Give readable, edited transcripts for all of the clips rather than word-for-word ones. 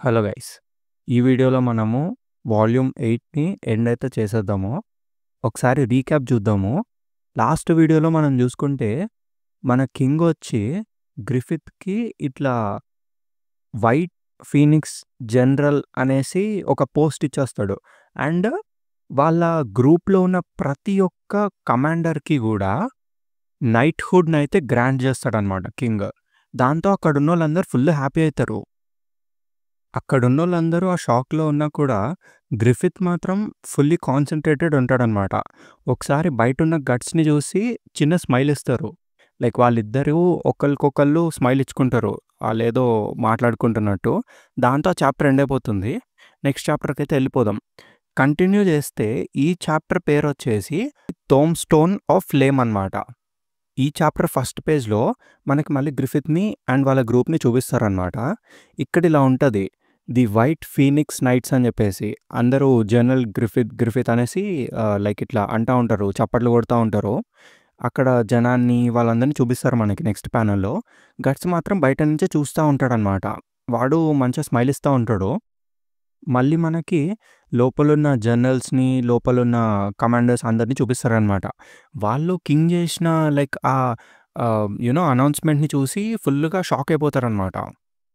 Hello guys! ఈ వీడియోలో మనము వాల్యూమ్ 8ని ఎండ్ అయితే చేసేద్దాము. ఒకసారి రీక్యాప్ చూద్దాము. లాస్ట్ వీడియోలో మనం చూసుకుంటే మన కింగ్ వచ్చి గ్రిఫిత్‌కి ఇట్లా వైట్ ఫీనిక్స్ జనరల్ అనేసి ఒక పోస్ట్ ఇచ్చేస్తాడు. అండ్ వాళ్ళ గ్రూప్‌లో ఉన్న ప్రతి ఒక్క కమాండర్‌కి గూడా నైట్‌హుడ్‌నయితే గ్రాంట్ చేస్తాడనమాట కింగ్. దాంతో అక్కడున్నోళ్ళందరూ ఫుల్ హ్యాపీ అయితారు. అక్కడున్నోళ్ళందరూ ఆ షాక్‌లో ఉన్నా కూడా గ్రిఫిత్ మాత్రం ఫుల్లీ కాన్సంట్రేటెడ్ ఉంటాడనమాట. ఒకసారి బయటున్న గట్స్‌ని చూసి చిన్న స్మైల్ ఇస్తారు. లైక్ వాళ్ళిద్దరూ ఒకళ్ళకొకళ్ళు స్మైల్ ఇచ్చుకుంటారు. ఆళ్ళేదో మాట్లాడుకుంటున్నట్టు. దాంతో ఆ చాప్టర్ ఎండ్ అయిపోతుంది. నెక్స్ట్ చాప్టర్‌కైతే ఎళ్ళిపోదాం. కంటిన్యూ చేస్తే ఈ చాప్టర్ పేరొచ్చేసి 'టోమ్ స్టోన్ ఆఫ్ ఫ్లేమ్' అనమాట. ఈ చాప్టర్ ఫస్ట్ పేజ్‌లో మనకి మళ్ళీ గ్రిఫిత్‌ని అండ్ వాళ్ళ గ్రూప్‌ని చూపిస్తారనమాట. ఇక్కడ ఇలా ఉంటది. ది వైట్ ఫీనిక్స్ నైట్స్ అని చెప్పేసి అందరూ జనరల్ గ్రిఫిత్ అనేసి లైక్ ఇట్లా అంటా ఉంటారు. చప్పట్లు కొడతా ఉంటారు. అక్కడ జనాన్ని వాళ్ళందరిని చూపిస్తారు మనకి నెక్స్ట్ ప్యానెల్‌లో. గట్స్ మాత్రం బయట నుంచే చూస్తా ఉంటాడనమాట. వాడు మంచిగా స్మైల్ ఇస్తా ఉంటాడు. మళ్ళీ మనకి లోపలున్న జనరల్స్‌ని, లోపలున్న కమాండర్స్ అందరిని చూపిస్తారనమాట. వాళ్ళు కింగ్ చేసిన లైక్ అనౌన్స్‌మెంట్‌ని చూసి ఫుల్‌గా షాక్ అయిపోతారనమాట.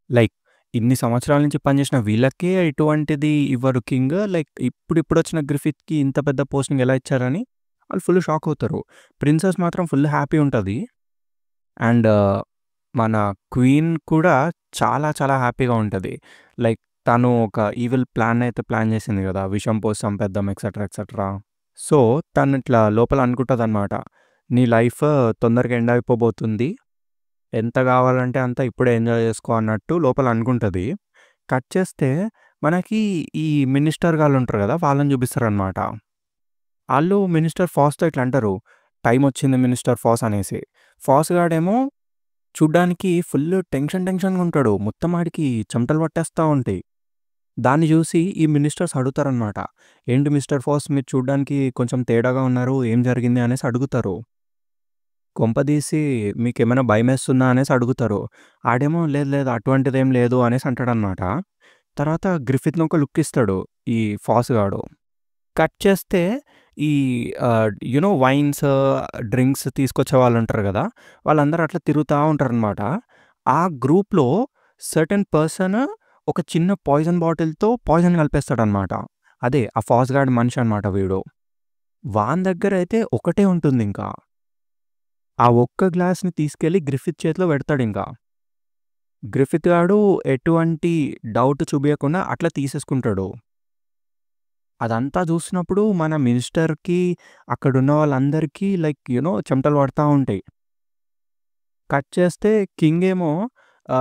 లైక్ ఇన్ని సంవత్సరాల నుంచి పనిచేసిన వీళ్ళకే ఇటువంటిది ఇవ్వరు కింగ్. లైక్ ఇప్పుడిప్పుడొచ్చిన గ్రిఫిత్‌కి ఇంత పెద్ద పోస్టింగ్ ఎలా ఇచ్చారని వాళ్ళు ఫుల్ షాక్ అవుతారు. ప్రిన్సెస్ మాత్రం ఫుల్ హ్యాపీ ఉంటది. అండ్ మన క్వీన్ కూడా చాలా చాలా హ్యాపీగా ఉంటది. లైక్ తను ఒక ఈవిల్ ప్లాన్ అయితే ప్లాన్ చేసింది గదా! విషం పోసి చంపేద్దాం ఎక్సెట్రా ఎక్సెట్రా. సో, తనిట్లా లోపల అనుకుంటదనమాట. నీ లైఫ్ తొందరగా ఎండ్ అయిపోబోతుంది. ఎంత గావాలంటే అంత ఇప్పుడే ఎంజాయ్ జేసుకో అన్నట్టు లోపల అనుకుంటది. కట్ చేస్తే మనకి ఈ మినిస్టర్ గాళ్ళుంటారు గదా! వాళ్ళని చూపిస్తారనమాట. ఆళ్ళు మినిస్టర్ ఫాస్‌తో ఇట్లా అంటారు. టైమొచ్చింది మినిస్టర్ ఫాస్ అనేసి. ఫాస్ గాడేమో చూడ్డానికి ఫుల్ టెన్షన్‌గా ఉంటాడు. మొత్తం ఆడికి చెమటలు పట్టేస్తా ఉంటాయి. దాన్ని జూసి ఈ మినిస్టర్స్ అడుగుతారనమాట. ఏంటి మిస్టర్ ఫాస్ మీరు చూడ్డానికి కొంచెం తేడాగా ఉన్నారు. ఏం జరిగింది అనేసి అడుగుతారు. కొంపదీసి మీకేమైనా భయమేస్తుందా అనేసి అడుగుతారు. ఆడేమో లేదు లేదు అటువంటిదేం లేదు అనేసి అంటాడనమాట. తర్వాత గ్రిఫిత్‌ని ఒక లుక్ ఇస్తాడు ఈ ఫాస్ గాడు. కట్ చేస్తే ఈ వైన్స్, డ్రింక్స్ తీసుకొచ్చే వాళ్ళుంటారు గదా! వాళ్ళందరూ అట్లా తిరుగుతా ఉంటారనమాట. ఆ గ్రూప్‌లో సర్టెన్ పర్సన్ ఒక చిన్న పాయిజన్ బాటిల్‌తో పాయిజన్ కలిపేస్తాడనమాట. అదే ఆ ఫాస్ గాడి మనిషి అనమాట వీడు. వాని దగ్గరైతే ఒకటే ఉంటుందింకా. ఆ ఒక్క గ్లాస్‌ని తీసుకెళ్ళి గ్రిఫిత్ చేతిలో పెడతాడింకా. గ్రిఫిత్ గాడు ఎటువంటి డౌట్ చూపియకుండా అట్లా తీసేసుకుంటాడు. అదంతా చూసినప్పుడు మన మినిస్టర్‌కి, అక్కడున్న వాళ్ళందరికీ లైక్ చెమటలు పడతా ఉంటాయి. కట్ చేస్తే కింగ్ ఏమో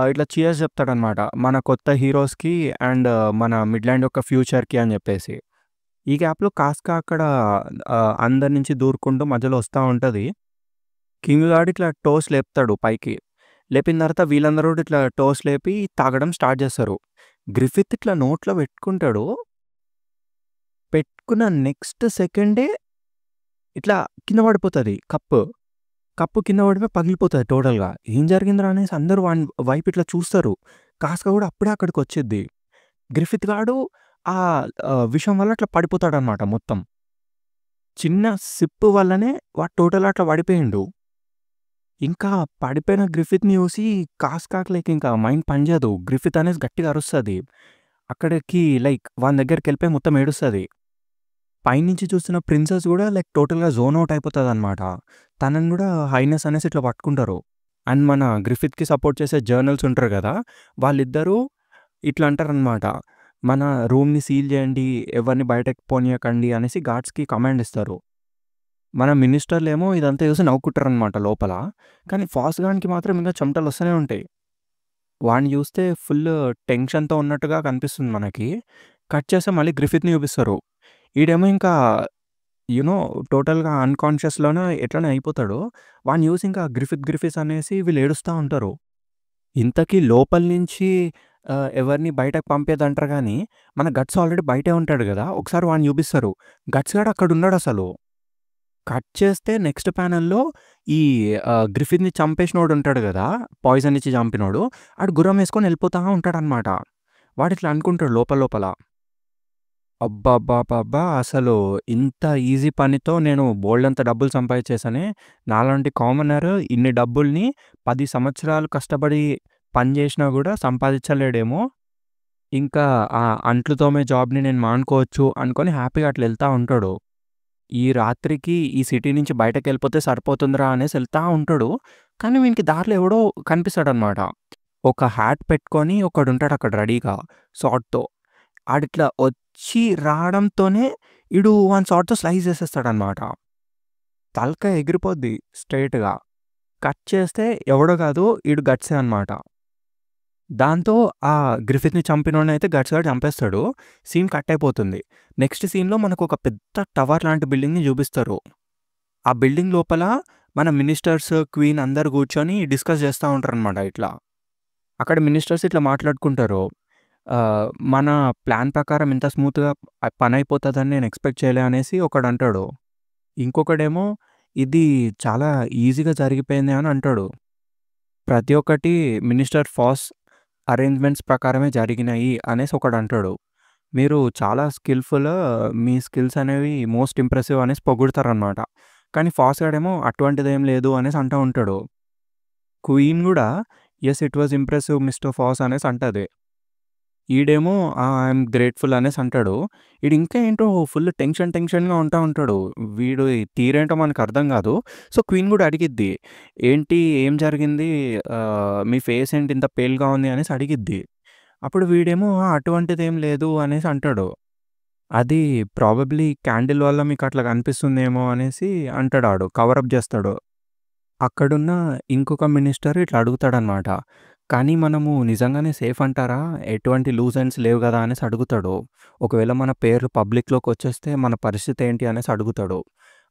ఇట్లా చీర్స్ చెప్తాడనమాట. మన కొత్త హీరోస్‌కి అండ్ మన మిడ్‌ల్యాండ్ యొక్క ఫ్యూచర్‌కి అని చెప్పేసి. ఈ గ్యాప్‌లో కాస్కా అక్కడ అందరి నుంచి దూరుకుంటూ మధ్యలో వస్తా ఉంటది. కింగ్ గాడు ఇట్లా టోస్ట్ లేపుతాడు పైకి. లేపిన తర్వాత వీళ్ళందరూ కూడా ఇట్లా టోస్ట్ లేపి తాగడం స్టార్ట్ చేస్తారు. గ్రిఫిత్ ఇట్లా నోట్లో పెట్టుకుంటాడు. పెట్టుకున్న నెక్స్ట్ సెకండే ఇట్లా కింద పడిపోతది కప్పు. కప్పు కింద పడిపోయి పగిలిపోతది టోటల్‌గా. ఏం జరిగిందిరా అనేసి అందరూ వాని వైపు ఇట్లా చూస్తారు. కాస్కా కూడా అప్పుడే అక్కడికొచ్చిద్ది. గ్రిఫిత్ గాడు విషం వల్ల అట్లా పడిపోతాడనమాట మొత్తం. చిన్న సిప్ వల్లనే వాడు టోటల్‌గా అట్లా పడిపోయిండు. ఇంకా పడిపోయిన గ్రిఫిత్‌ని చూసి కాస్కాకి లైక్ ఇంకా మైండ్ పనిచేయదు. గ్రిఫిత్ అనేసి గట్టిగా అరుస్తది. అక్కడికి లైక్ వాని దగ్గరికెళ్ళిపోయి మొత్తం ఏడుస్తది. పైనుంచి చూస్తున్న ప్రిన్సెస్ గూడా లైక్ టోటల్‌గా జోన్ ఔట్ అయిపోతదనమాట. తనని గూడా హైనెస్ అనేసి ఇట్లా పట్టుకుంటారు. అండ్ మన గ్రిఫిత్‌కి సపోర్ట్ చేసే జర్నల్స్ ఉంటారు గదా! వాళ్ళిద్దరూ ఇట్లా అంటారనమాట. మన రూమ్‌ని సీల్ జేయండి. ఎవరిని బయటకి పోనీయకండి అనేసి గార్డ్స్‌కి కమాండ్ ఇస్తారు. మన మినిస్టర్‌లేమో ఇదంతా చూసి నవ్వుకుంటారనమాట లోపల. కానీ ఫాస్ గానికి మాత్రం ఇంకా చెమటలొస్తూనే ఉంటాయి. వాడిని చూస్తే ఫుల్ టెన్షన్‌తో ఉన్నట్టుగా కనిపిస్తుంది మనకి. కట్ చేస్తే మళ్ళీ గ్రిఫిత్‌ని చూపిస్తారు. ఈడేమో ఇంకా యూ నో టోటల్‌గా అన్‌కాన్షియస్‌లోనే ఎట్లనో అయిపోతాడు. వాడిని చూసి ఇంకా గ్రిఫిత్ అనేసి వీళ్ళు ఏడుస్తా ఉంటారు. ఇంతకీ లోపల నుంచి ఎవరిని బయటకి పంపియదంటారు గానీ, మన గట్స్ ఆల్రెడీ బయటే ఉంటాడు గదా! ఒకసారి వాడిని చూపిస్తారు. గట్స్ గాడు అక్కడున్నాడసలు. కట్ చేస్తే నెక్స్ట్ ప్యానెల్‌లో ఈ గ్రిఫిత్‌ని చంపేసినోడు ఉంటాడు గదా! పాయిజన్ ఇచ్చి చంపినోడు. ఆడు గుర్రం ఏసుకొని ఎళ్ళిపోతా ఉంటాడనమాట. వాడిట్లా అనుకుంటాడు లోపల లోపల. అబ్బబ్బబ్బబ్బా! అసలు ఇంత ఈజీ పనితో నేను బోలెడంత డబ్బులు సంపాదించేసానే. నాలాంటి కామనర్ ఇన్ని డబ్బుల్ని 10 సంవత్సరాలు కష్టపడి పని జేసినా గూడా సంపాదించలేడేమో. ఇంకా ఆ అంట్లు తోమే జాబ్‌ని నేను మానుకోవచ్చు అనుకోని హ్యాపీగా అట్లా ఎళ్తా ఉంటాడు. ఈ రాత్రికి ఈ సిటీ నుంచి బయటకెళ్ళిపోతే సరిపోతుందిరా అనేసి ఎళ్తా ఉంటాడు. కానీ వీనికి దారిలో ఎవడో కనిపిస్తాడనమాట. ఒక హ్యాట్ పెట్టుకొని ఒకడుంటాడక్కడ రెడీగా సార్ట్‌తో. ఆడిట్లా వచ్చి రావడంతోనే ఈడు వాని సార్ట్‌తో స్లైస్ చేసేస్తాడనమాట. తలకాయ ఎగిరిపోద్ది స్ట్రెయిట్‌గా. కట్ చేస్తే ఎవడో కాదు ఈడు గట్సే అనమాట. దాంతో ఆ గ్రిఫిత్‌ని చంపినోడినైతే గట్స్ గాడు చంపేస్తాడు. సీన్ కట్ అయిపోతుంది. నెక్స్ట్ సీన్‌లో మనకొక పెద్ద టవర్ లాంటి బిల్డింగ్‌ని చూపిస్తారు. ఆ బిల్డింగ్ లోపల మన మినిస్టర్స్, క్వీన్ అందరూ కూర్చొని డిస్కస్ చేస్తా ఉంటారనమాట ఇట్లా. అక్కడ మినిస్టర్స్ ఇట్లా మాట్లాడుకుంటారు. మన ప్లాన్ ప్రకారం ఇంత స్మూత్‌గా పనయిపోతదని నేను ఎక్స్‌పెక్ట్ చేయలే అనేసి ఒకడంటాడు. ఇంకొకడేమో ఇది చాలా ఈజీగా జరిగిపోయింది అని అంటాడు. ప్రతి ఒక్కటి మినిస్టర్ ఫాస్ అరేంజ్‌మెంట్స్ ప్రకారమే జరిగినాయి అనేసి ఒకడంటాడు. మీరు చాలా స్కిల్‌ఫుల్, మీ స్కిల్స్ అనేవి మోస్ట్ ఇంప్రెసివ్ అనేసి పొగుడుతారనమాట. కానీ ఫాస్ గాడేమో అటువంటిదేం లేదు అనేసి అంటా ఉంటాడు. క్వీన్ గూడా yes it was impressive mister Foss అనేసి అంటది. ఈడేమో ఐయామ్ గ్రేట్‌ఫుల్ అనేసి అంటాడు. ఈడింకా ఏంటో ఫుల్ టెన్షన్‌గా ఉంటా ఉంటాడు. వీడు తీరేంటో మనకర్థం గాదు. సో, క్వీన్ గూడా అడిగిద్ది. ఏంటి ఏం జరిగింది? మీ ఫేస్ ఏంటి ఇంత పేల్‌గా ఉంది అనేసి అడిగిద్ది. అప్పుడు వీడేమో అటువంటిదేం లేదు అనేసి అంటాడు. అది ప్రాబబ్లీ క్యాండిల్ వల్ల మీకట్లా కనిపిస్తుందేమో అనేసి అంటాడాడు. కవర్ అప్ జేస్తాడు. అక్కడున్న ఇంకొక మినిస్టర్ ఇట్లా అడుగుతాడనమాట. కానీ మనము నిజంగానే సేఫ్ అంటారా? ఎటువంటి లూజ్ ఎండ్స్ లేవు గదా! అనేసి అడుగుతాడు. ఒకవేళ మన పేర్లు పబ్లిక్‌లోకొచ్చేస్తే మన పరిస్థితి ఏంటి అనేసి అడుగుతాడు.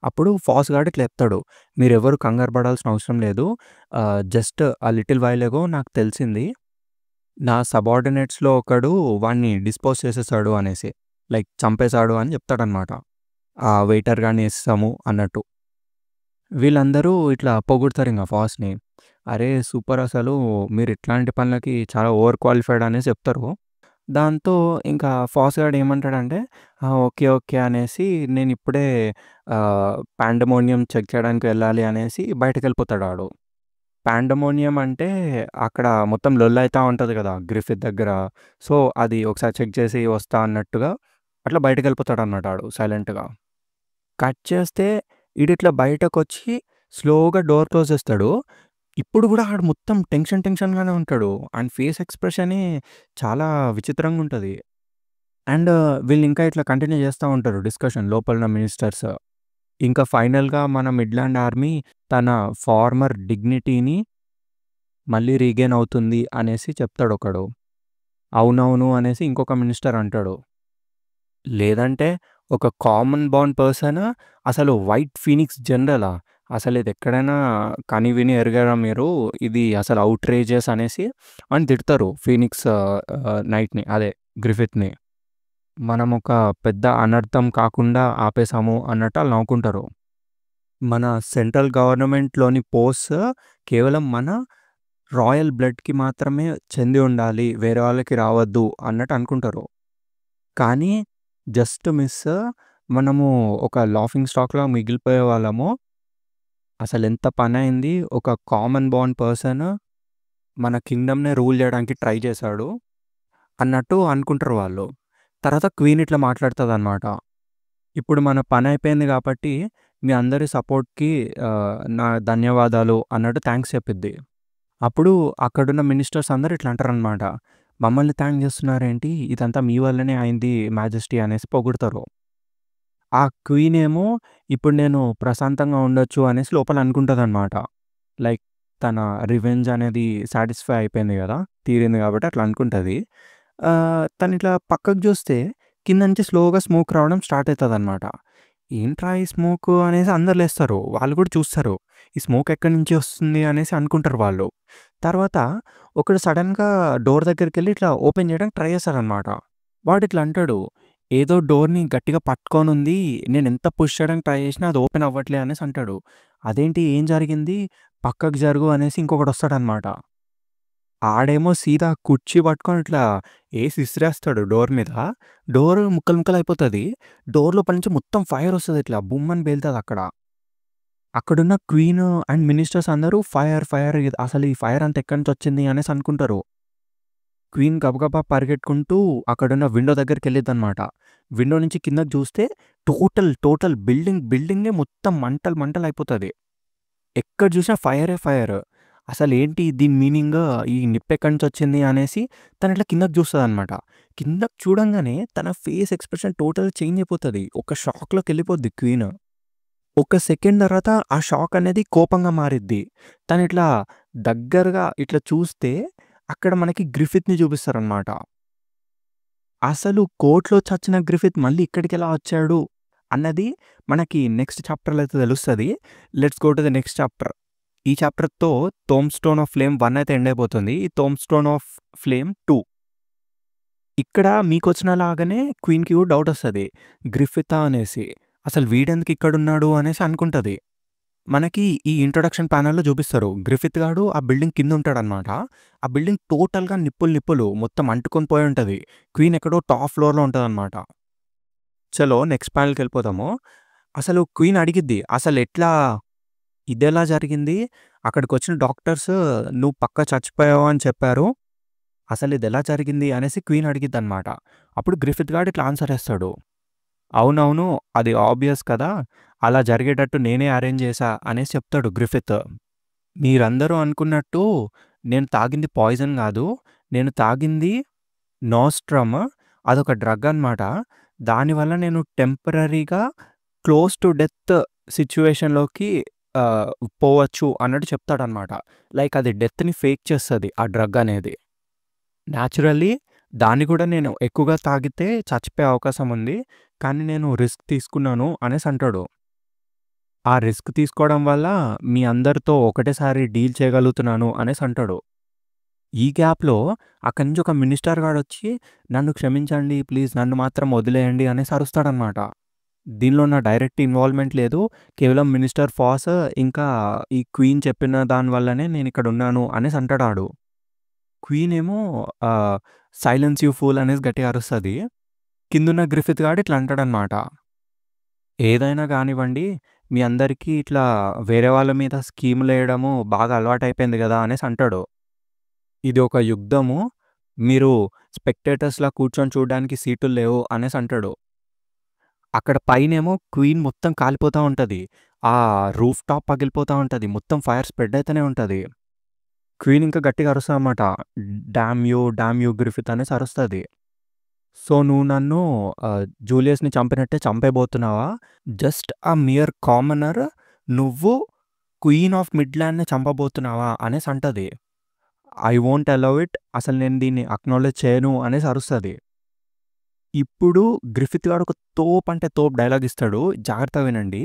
అప్పుడు ఫాస్ గాడు ఇట్లా చెప్తాడు. మీరెవరు కంగారు పడాల్సిన అవసరం లేదు. జస్ట్ లిటిల్ వైల్ ఎగో నాకు తెలిసింది. నా సబార్డినేట్స్‌లో ఒకడు వాడిని డిస్పోజ్ చేసేసాడు అనేసి. లైక్ చంపేసాడు అని చెప్తాడనమాట. ఆ వెయిటర్ గాడిని యేసేసాము అన్నట్టు. వీళ్ళందరూ ఇట్లా పొగుడుతారింక ఫాస్‌ని. అరే! సూపర్ అసలు మీరిట్లాంటి పనులకి చాలా ఓవర్ క్వాలిఫైడ్ అనేసి చెప్తారు. దాంతో ఇంకా ఫాస్ గాడు ఏమంటాడంటే, ఓకే. ఓకే. అనేసి నేనిప్పుడే పాండమోనియం చెక్ చేయడానికి వెళ్ళాలి అనేసి బయటికెళ్ళిపోతాడాడు. పాండమోనియం అంటే అక్కడ మొత్తం లొల్లయితా ఉంటది గదా! గ్రిఫిత్ దగ్గర. సో, అది ఒకసారి చెక్ చేసి వస్తా అన్నట్టుగా అట్లా బయటికెళ్ళిపోతాడనమాట ఆడు సైలెంట్‌గా. కట్ చేస్తే ఈడిట్లా బయటకొచ్చి స్లోగా డోర్ క్లోజ్ చేస్తాడు. ఇప్పుడు గూడా ఆడు మొత్తం టెన్షన్‌గానే ఉంటాడు. ఆయన ఫేస్ ఎక్స్‌ప్రెషనే చాలా విచిత్రంగుంటది. అండ్ వీళ్ళింకా ఇట్లా కంటిన్యూ చేస్తా ఉంటారు డిస్కషన్ లోపలున్న మినిస్టర్స్. ఇంకా ఫైనల్‌గా మన మిడ్‌లాండ్ ఆర్మీ తన ఫార్మర్ డిగ్నిటీని మళ్ళీ రీగెయిన్ అవుతుంది అనేసి చెప్తాడొకడు. అవునవును అనేసి ఇంకొక మినిస్టర్ అంటాడు. లేదంటే ఒక కామన్ బోర్న్ పర్సన్ అసలు వైట్ ఫీనిక్స్ జనరలా? అసలిదెక్కడైనా కని విని ఎరుగరా మీరు? ఇది అసలు ఔట్‌రేజియస్ అనేసి అని తిడతారు ఫీనిక్స్ నైట్‌ని అదే గ్రిఫిత్‌ని. మనమొక పెద్ద అనర్థం కాకుండా ఆపేసాము అన్నట్టు ఆళ్ళు నవ్వుకుంటారు. మన సెంట్రల్ గవర్నమెంట్‌లోని పోస్ట్స్ కేవలం మన రాయల్ బ్లడ్‌కి మాత్రమే చెంది ఉండాలి. వేరే వాళ్ళకి రావద్దు అన్నట్టు అనుకుంటారు. కానీ జస్ట్ మిస్ మనము ఒక లాఫింగ్ స్టాక్‌లా మిగిలిపోయే వాళ్ళము. అసలెంత పనయింది. ఒక కామన్ బోర్న్ పర్సన్ మన కింగ్‌డమ్‌నే రూల్ చేయడానికి ట్రై చేశాడు అన్నట్టు అనుకుంటారు వాళ్ళు. తర్వాత క్వీన్ ఇట్లా మాట్లాడుతదనమాట. ఇప్పుడు మన పనయిపోయింది కాబట్టి మీ అందరి సపోర్ట్‌కి నా ధన్యవాదాలు అన్నట్టు థాంక్స్ చెప్పిద్ది. అప్పుడు అక్కడున్న మినిస్టర్స్ అందరూ ఇట్లా అంటారనమాట. మమ్మల్ని థాంక్ చేస్తున్నారేంటి? ఇదంతా మీ వల్లనే అయింది మాజెస్టీ అనేసి పొగుడుతారు. ఆ క్వీన్ ఏమో ఇప్పుడు నేను ప్రశాంతంగా ఉండొచ్చు అనేసి లోపల అనుకుంటదనమాట. లైక్ తన రివెంజ్ అనేది సాటిస్ఫై అయిపోయింది గదా! తీరింది కాబట్టి అట్లా అనుకుంటది. తనిట్లా పక్కకు జూస్తే కింద నుంచి స్లోగా స్మోక్ రావడం స్టార్ట్ అయితదనమాట. ఏంట్రా ఈ స్మోకు అనేసి అందరూ లేస్తారు. వాళ్ళు గూడా చూస్తారు. ఈ స్మోక్ ఎక్కడి నుంచి వస్తుంది అనేసి అనుకుంటారు వాళ్ళు. తర్వాత ఒకడు సడెన్‌గా డోర్ దగ్గరికెళ్ళి ఇట్లా ఓపెన్ చేయడానికి ట్రై చేస్తాడనమాట. వాడిట్లా అంటాడు, "ఏదో డోర్‌ని గట్టిగా పట్టుకొనుంది. నేనెంత పుష్ చేయడానికి ట్రై చేసినా అది ఓపెన్ అవ్వట్లే" అనేసి అంటాడు. అదేంటి ఏం జరిగింది? పక్కకు జరుగు అనేసి ఇంకొకడొస్తాడనమాట. ఆడేమో సీదా కుర్చీ పట్టుకొని ఇట్లా ఏసి ఇసిరేస్తాడు డోర్ మీద. డోర్ ముక్కలు ముక్కలయిపోతది. డోర్ లోపల నుంచి మొత్తం ఫైరొస్తది ఇట్లా బుమ్ అని పేలుతదక్కడ. అక్కడున్న క్వీన్ అండ్ మినిస్టర్స్ అందరూ ఫైర్, ఫైర్ అసలు ఈ ఫైర్ అంతా ఎక్కడి నుంచొచ్చింది అనేసి అనుకుంటారు. క్వీన్ గబగబా పరిగెట్టుకుంటూ అక్కడున్న విండో దగ్గరికెళ్ళిద్దనమాట. విండో నుంచి కిందకి చూస్తే టోటల్ బిల్డింగే మొత్తం మంటలు మంటలయిపోతది. ఎక్కడ చూసినా ఫైరే ఫైర్. అసలేంటి దీని మీనింగ్, ఈ నిప్పెక్కడి నుంచొచ్చింది అనేసి తనిట్లా కిందకి చూస్తదనమాట. కిందకి చూడంగానే తన ఫేస్ ఎక్స్‌ప్రెషన్ టోటల్‌గా చేంజ్ అయిపోతది. ఒక షాక్‌లోకెళ్ళిపోద్ది క్వీన్. ఒక సెకండ్ తర్వాత ఆ షాక్ అనేది కోపంగా మారిద్ది. తనిట్లా దగ్గరగా ఇట్లా చూస్తే అక్కడ మనకి గ్రిఫిత్‌ని చూపిస్తారనమాట. అసలు కోర్ట్‌లో చచ్చిన గ్రిఫిత్ మళ్ళీ ఇక్కడికెలా వచ్చాడు అన్నది మనకి నెక్స్ట్ చాప్టర్‌లో అయితే తెలుస్తది. Let's go to the next chapter. ఈ చాప్టర్‌తో 'టోమ్ స్టోన్ ఆఫ్ ఫ్లేమ్ 1' అయితే ఎండ్ అయిపోతుంది. ఈ 'టోమ్ స్టోన్ ఆఫ్ ఫ్లేమ్ 2' ఇక్కడ మీకొచ్చిన లాగానే క్వీన్‌కి కూడా డౌటొస్తది. గ్రిఫితా అనేసి. అసలు వీడెందుకు ఇక్కడున్నాడు అనేసి అనుకుంటది. మనకి ఈ ఇంట్రొడక్షన్ ప్యానెల్‌లో చూపిస్తారు. గ్రిఫిత్ గాడు ఆ బిల్డింగ్ కిందుంటాడనమాట. ఆ బిల్డింగ్ టోటల్‌గా నిప్పులు మొత్తం అంటుకొని పోయి ఉంటది. క్వీన్ ఎక్కడో టాప్ ఫ్లోర్‌లో ఉంటదనమాట. చలో నెక్స్ట్ ప్యానెల్‌కెళ్ళిపోదాము. అసలు క్వీన్ అడిగిద్ది. అసలెట్లా ఇదెలా జరిగింది? అక్కడికొచ్చిన డాక్టర్స్ నువ్వు పక్కా చచ్చిపోయావు అని చెప్పారు. అసలిదెలా జరిగింది అనేసి క్వీన్ అడిగిద్దనమాట. అప్పుడు గ్రిఫిత్ గాడు ఇట్లా ఆన్సర్ ఇస్తాడు. అవునవును. అది ఆబ్వియస్ కదా! అలా జరిగేటట్టు నేనే అరేంజ్ చేశా అనేసి చెప్తాడు గ్రిఫిత్. మీరందరూ అనుకున్నట్టు నేను తాగింది పాయిజన్ గాదు. నేను తాగింది నోస్ట్రమ్. అదొక డ్రగ్ అనమాట. దానివల్ల నేను టెంపరరీగా క్లోజ్ టు డెత్ సిట్యుయేషన్‌లోకి పోవచ్చు అన్నట్టు చెప్తాడనమాట. లైక్ అది డెత్‌ని ఫేక్ చేస్తది ఆ డ్రగ్ అనేది. న్యాచురల్లీ దాన్ని కూడా నేను ఎక్కువగా తాగితే చచ్చిపోయే అవకాశం ఉంది. కానీ నేను రిస్క్ తీసుకున్నాను అనేసి అంటాడు. ఆ రిస్క్ తీసుకోవడం వల్ల మీ అందరితో ఒకటేసారి డీల్ చేయగలుగుతున్నాను అనేసి అంటాడు. ఈ గ్యాప్‌లో అక్కడి నుంచి ఒక మినిస్టర్ గాడొచ్చి నన్ను క్షమించండి ప్లీజ్ నన్ను మాత్రం వదిలేయండి అనేసి అరుస్తాడనమాట. దీనిలో నా డైరెక్ట్ ఇన్వాల్వ్‌మెంట్ లేదు. కేవలం మినిస్టర్ ఫాస్ ఇంకా ఈ క్వీన్ చెప్పిన దాని వల్లనే నేనిక్కడున్నాను అనేసి అంటాడాడు. క్వీన్ ఏమో ఆహ్, సైలెన్స్ యూ ఫూల్ అనేసి గట్టిగా అరుస్తది. కిందున్న గ్రిఫిత్ గాడు ఇట్లా అంటాడనమాట. ఏదైనా గానివ్వండి, మీ అందరికీ ఇట్లా వేరే వాళ్ళ మీద స్కీములేయడము బాగా అలవాటయిపోయింది గదా! అనేసి అంటాడు. ఇది ఒక యుద్ధము. మీరు స్పెక్టేటర్స్‌లా కూర్చొని చూడడానికి సీటులు లేవు అనేసి అంటాడు. అక్కడ పైనేమో క్వీన్ మొత్తం కాలిపోతా ఉంటది. ఆ రూఫ్ టాప్ పగిలిపోతా ఉంటది. మొత్తం ఫైర్ స్ప్రెడ్ అయితేనే ఉంటది. క్వీన్ ఇంకా గట్టిగా అరుస్తదనమాట. డామ్ యూ గ్రిఫిత్ అనేసి అరుస్తది. సో, నువ్వు నన్ను జూలియస్‌ని చంపినట్టే చంపేయబోతున్నావా? Just a mere commoner. నువ్వు క్వీన్ ఆఫ్ మిడ్‌ల్యాండ్‌ని చంపబోతున్నావా? అనేసి అంటది. I won't allow it. అసలు నేను దీన్ని అక్నాలెడ్జ్ చేయను అనేసి అరుస్తది. ఇప్పుడు గ్రిఫిత్ గాడు ఒక తోపు అంటే తోపు డైలాగ్ ఇస్తాడు. జాగ్రత్తగా వినండి.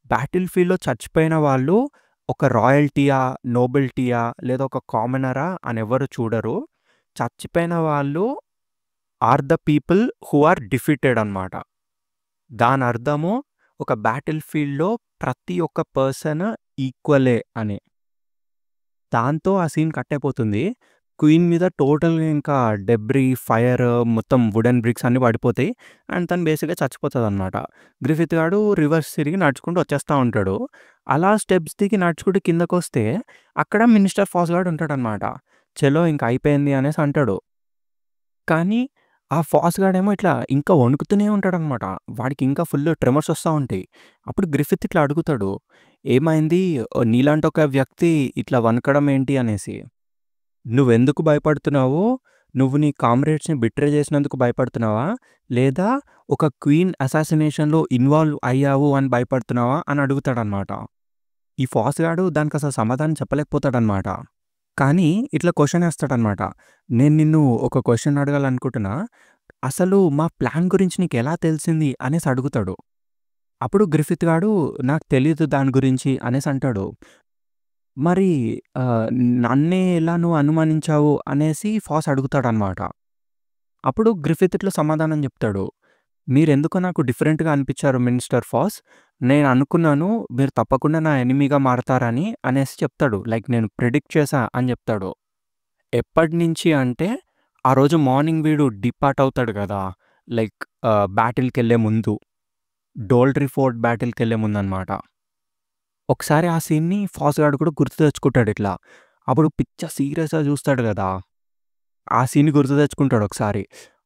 బ్యాటిల్ ఫీల్డ్‌లో చచ్చిపోయిన వాళ్ళు ఒక రాయల్టీయా, నోబిలిటీయా లేదా ఒక కామనరా అని ఎవరు చూడరు. చచ్చిపోయిన వాళ్ళు are the people who are defeated అనమాట. దానర్థము ఒక బ్యాటిల్ ఫీల్డ్‌లో ప్రతి ఒక్క పర్సన్ ఈక్వలే అని. దాంతో ఆ సీన్ కట్ అయిపోతుంది. క్వీన్ మీద టోటల్‌గా ఇంకా డెబ్రీ, ఫైర్ మొత్తం వుడెన్ బ్రిక్స్ అన్నీ పడిపోతాయి. అండ్ తను బేసిక్‌గా చచ్చిపోతదనమాట. గ్రిఫిత్ గాడు రివర్స్ తిరిగి నడుచుకుంటూ వచ్చేస్తా ఉంటాడు. అలా స్టెప్స్ దిగి నడుచుకుంటూ కిందకొస్తే అక్కడ మినిస్టర్ ఫాస్ గాడు ఉంటాడనమాట. చలో ఇంక అయిపోయింది అనేసి అంటాడు. కానీ ఆ ఫాస్ గాడేమో ఇట్లా ఇంకా వణుకుతూనే ఉంటాడనమాట. వాడికి ఇంకా ఫుల్ ట్రెమర్స్ వస్తా ఉంటాయి. అప్పుడు గ్రిఫిత్ ఇట్లా అడుగుతాడు. "ఏమైంది? నీలాంటి ఒక వ్యక్తి ఇట్లా వణకడం ఏంటి?" అనేసి. "నువ్వెందుకు భయపడుతున్నావు? నువ్వు నీ కామ్రేడ్స్‌ని బిట్రే చేసినందుకు భయపడుతున్నావా? లేదా ఒక క్వీన్ అసాసినేషన్‌లో ఇన్వాల్వ్ అయ్యావు అని భయపడుతున్నావా?" అని అడుగుతాడనమాట. ఈ ఫాస్ గాడు దానికసలు సమాధానం చెప్పలేకపోతాడనమాట. కానీ ఇట్లా క్వెషన్ ఏస్తాడనమాట. "నేను నిన్ను ఒక క్వెషన్ అడగాలనుకుంటున్నా. అసలు మా ప్లాన్ గురించి నీకెలా తెలిసింది?" అనేసి అడుగుతాడు. అప్పుడు గ్రిఫిత్ గాడు "నాకు తెలీదు దాని గురించి" అనేసి అంటాడు. మరి ఆహ్, "నన్నే ఎలా నువ్వు అనుమానించావు?" అనేసి ఫాస్ అడుగుతాడనమాట. అప్పుడు గ్రిఫిత్ ఇట్లా సమాధానం చెప్తాడు. "మీరెందుకో నాకు డిఫరెంట్‌గా అనిపిచ్చారు మిస్టర్ ఫాస్. నేను అనుకున్నాను మీరు తప్పకుండా నా ఎనిమీగా మారతారని" అనేసి చెప్తాడు. లైక్ నేను ప్రిడిక్ట్ చేశా అని చెప్తాడు. ఎప్పటినుంచి అంటే, ఆ రోజు మార్నింగ్ వీడు డిపార్ట్ అవుతాడు గదా! లైక్ బ్యాటిల్‌కెళ్ళే ముందు. డోల్డ్రీ ఫోర్ట్ బ్యాటిల్‌కెళ్ళే ముందనమాట. ఒకసారి ఆ సీన్‌ని ఫాస్ గాడు కూడా గుర్తు తెచ్చుకుంటాడిట్లా. అప్పుడు పిచ్చ సీరియస్‌గా చూస్తాడు గదా! ఆ సీన్‌ని గుర్తు తెచ్చుకుంటాడు ఒకసారి.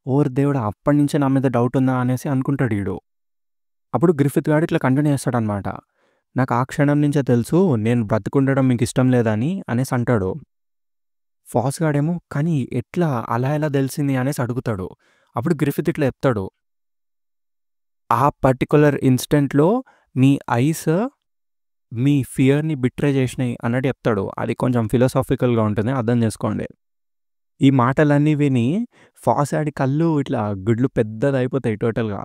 ఓరి దేవుడా! అప్పటినుంచే నా మీద డౌట్ ఉందా అనేసి అనుకుంటాడు ఈడు. అప్పుడు గ్రిఫిత్ గాడు ఇట్లా కంటిన్యూ చేస్తాడనమాట. నాకు ఆ క్షణం నుంచే తెలుసు నేను బ్రతికుండడం మీకిష్టం లేదని అనేసి అంటాడు. ఫాస్ గాడేమో కానీ ఎట్లా? అలా ఎలా తెలిసింది అనేసి అడుగుతాడు. అప్పుడు గ్రిఫిత్ ఇట్లా చెప్తాడు. ఆ పర్టిక్యులర్ ఇన్స్టంట్‌లో మీ ఐస్ మీ ఫియర్‌ని బిట్రే చేసినాయి అన్నట్టు చెప్తాడు. అది కొంచెం ఫిలాసాఫికల్‌గా ఉంటుంది. అర్థం చేసుకోండి. ఈ మాటలన్నీ విని ఫాస్ ఆడి కళ్ళు ఇట్లా గుడ్లు పెద్దదయిపోతాయి టోటల్‌గా.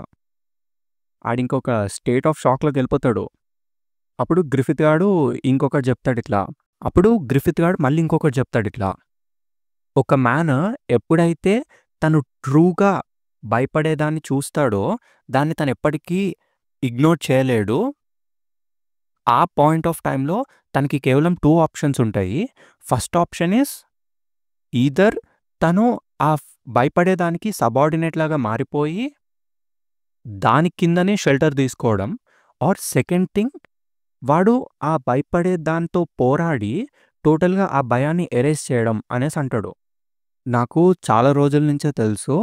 ఆడింకొక స్టేట్ ఆఫ్ షాక్‌లోకెళ్ళిపోతాడు. అప్పుడు గ్రిఫిత్ గాడు ఇంకొకటి చెప్తాడిట్లా. అప్పుడు గ్రిఫిత్ గాడు మళ్ళీ ఇంకొకటి చెప్తాడిట్లా. ఒక మ్యాన్ ఎప్పుడైతే తను ట్రూగా భయపడేదాన్ని చూస్తాడో, దాన్ని తనెప్పటికీ ఇగ్నోర్ చేయలేడు. ఆ పాయింట్ ఆఫ్ టైమ్‌లో తనకి కేవలం 2 ఆప్షన్స్ ఉంటాయి. ఫస్ట్ ఆప్షన్ ఈస్ ఈదర్ తను ఆ భయపడేదానికి సబార్డినేట్ లాగా మారిపోయి, దాని కిందనే షెల్టర్ తీసుకోవడం. ఆర్ సెకండ్ థింగ్ వాడు ఆ భయపడే దాంతో పోరాడి టోటల్‌గా ఆ భయాన్ని ఎరేజ్ చేయడం అనేసి అంటాడు. నాకు చాలా రోజుల నుంచే తెలుసు.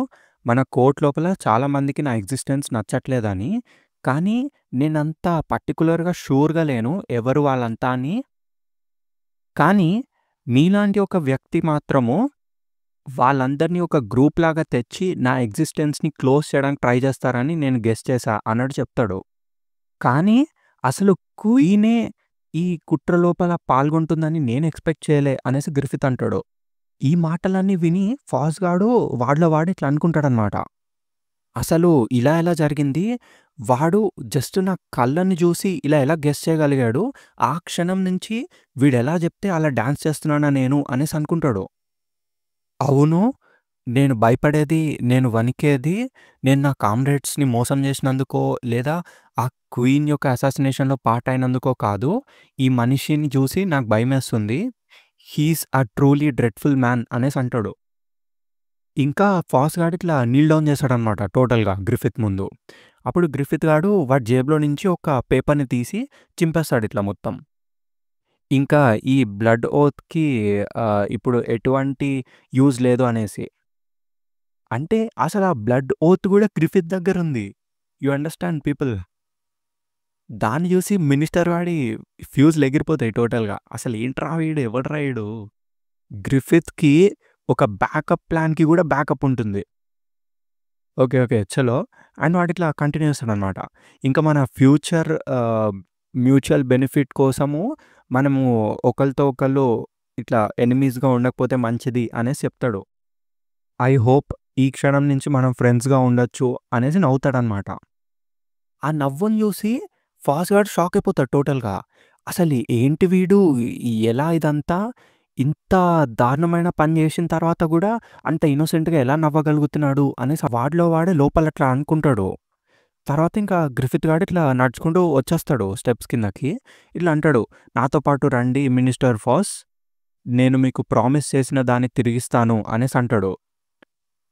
మన కోర్ట్ లోపల చాలా మందికి నా ఎగ్జిస్టెన్స్ నచ్చట్లేదని. కానీ నేనంత పర్టిక్యులర్‌గా షూర్‌గా లేను ఎవరు వాళ్ళంతా అని. కానీ మీలాంటి ఒక వ్యక్తి మాత్రము వాళ్ళందరిని ఒక గ్రూప్‌లాగా తెచ్చి నా ఎగ్జిస్టెన్స్‌ని క్లోజ్ చేయడానికి ట్రై చేస్తారని నేను గెస్ చేశా అన్నట్టు చెప్తాడు. కానీ అసలు క్వీనే ఈ కుట్ర లోపల పాల్గొంటుందని నేను ఎక్స్‌పెక్ట్ చేయలే అనేసి గ్రిఫిత్ అంటాడు. ఈ మాటలన్నీ విని ఫాస్ గాడు వాడిలో వాడు ఇట్లా అనుకుంటాడనమాట. అసలు ఇలా ఎలా జరిగింది? వాడు జస్ట్ నా కళ్ళని జూసి ఇలా ఎలా గెస్ చేయగలిగాడు? ఆ క్షణం నుంచి వీడెలా జెప్తే అలా డాన్స్ చేస్తున్నానా నేను అనేసి అనుకుంటాడు. అవును. నేను భయపడేది, నేను వణికేది, నేను నా కామ్రేడ్స్‌ని మోసం జేసినందుకో, లేదా ఆ క్వీన్ యొక్క అసాసినేషన్‌లో పార్ట్ అయినందుకో కాదు. ఈ మనిషిని జూసి నాకు భయమేస్తుంది. He is a truly dreadful man అనేసి అంటాడు. ఇంకా ఫాస్ గాడు ఇట్లా నీల్ డౌన్ చేస్తాడనమాట టోటల్‌గా గ్రిఫిత్ ముందు. అప్పుడు గ్రిఫిత్ గాడు వాడి జేబులో నుంచి ఒక పేపర్‌ని తీసి చింపేస్తాడిట్లా మొత్తం. ఇంకా ఈ బ్లడ్ ఓత్‌కి ఇప్పుడు ఎటువంటి యూజ్ లేదు అనేసి. అంటే అసలు ఆ బ్లడ్ ఓత్ గూడా గ్రిఫిత్ దగ్గరుంది. You understand people. దాన్ని జూసి మినిస్టర్ వాడి ఫ్యూజ్‌లెగిరిపోతాయి టోటల్‌గా. అసలేంట్రా వీడు? ఎవడ్రా ఈడు? గ్రిఫిత్‌కి ఒక బ్యాకప్ ప్లాన్‌కి గూడా బ్యాకప్ ఉంటుంది. ఓకే. ఓకే. చలో. అండ్ వాడిట్లా కంటిన్యూ చేస్తాడనమాట. ఇంకా మన ఫ్యూచర్ మ్యూచువల్ బెనిఫిట్ కోసము మనము ఒకళ్ళతో ఒకళ్ళు ఇట్లా ఎనిమీస్‌గా ఉండకపోతే మంచిది అనేసి చెప్తాడు. ఐ హోప్ ఈ క్షణం నుంచి మనం ఫ్రెండ్స్‌గా ఉండొచ్చు అనేసి నవ్వుతాడనమాట. ఆ నవ్వుని జూసి ఫాస్ట్ గాడు షాక్ అయిపోతాడు టోటల్‌గా. అసలు ఏంటి వీడు? ఎలా ఇదంతా? ఇంత దారుణమైన పని జేసిన తర్వాత గూడా అంత ఇన్నోసెంట్‌గా ఎలా నవ్వగలుగుతున్నాడు అనేసి వాడిలో వాడే లోపల అట్లా అనుకుంటాడు. తర్వాత ఇంకా గ్రిఫిత్ గాడు ఇట్లా నడుచుకుంటూ వచ్చేస్తాడు స్టెప్స్ కిందకి. ఇట్లా అంటాడు, "నాతో పాటు రండి మినిస్టర్ ఫాస్. నేను మీకు ప్రామిస్ చేసిన దాన్ని తిరిగిస్తాను" అనేసి అంటాడు.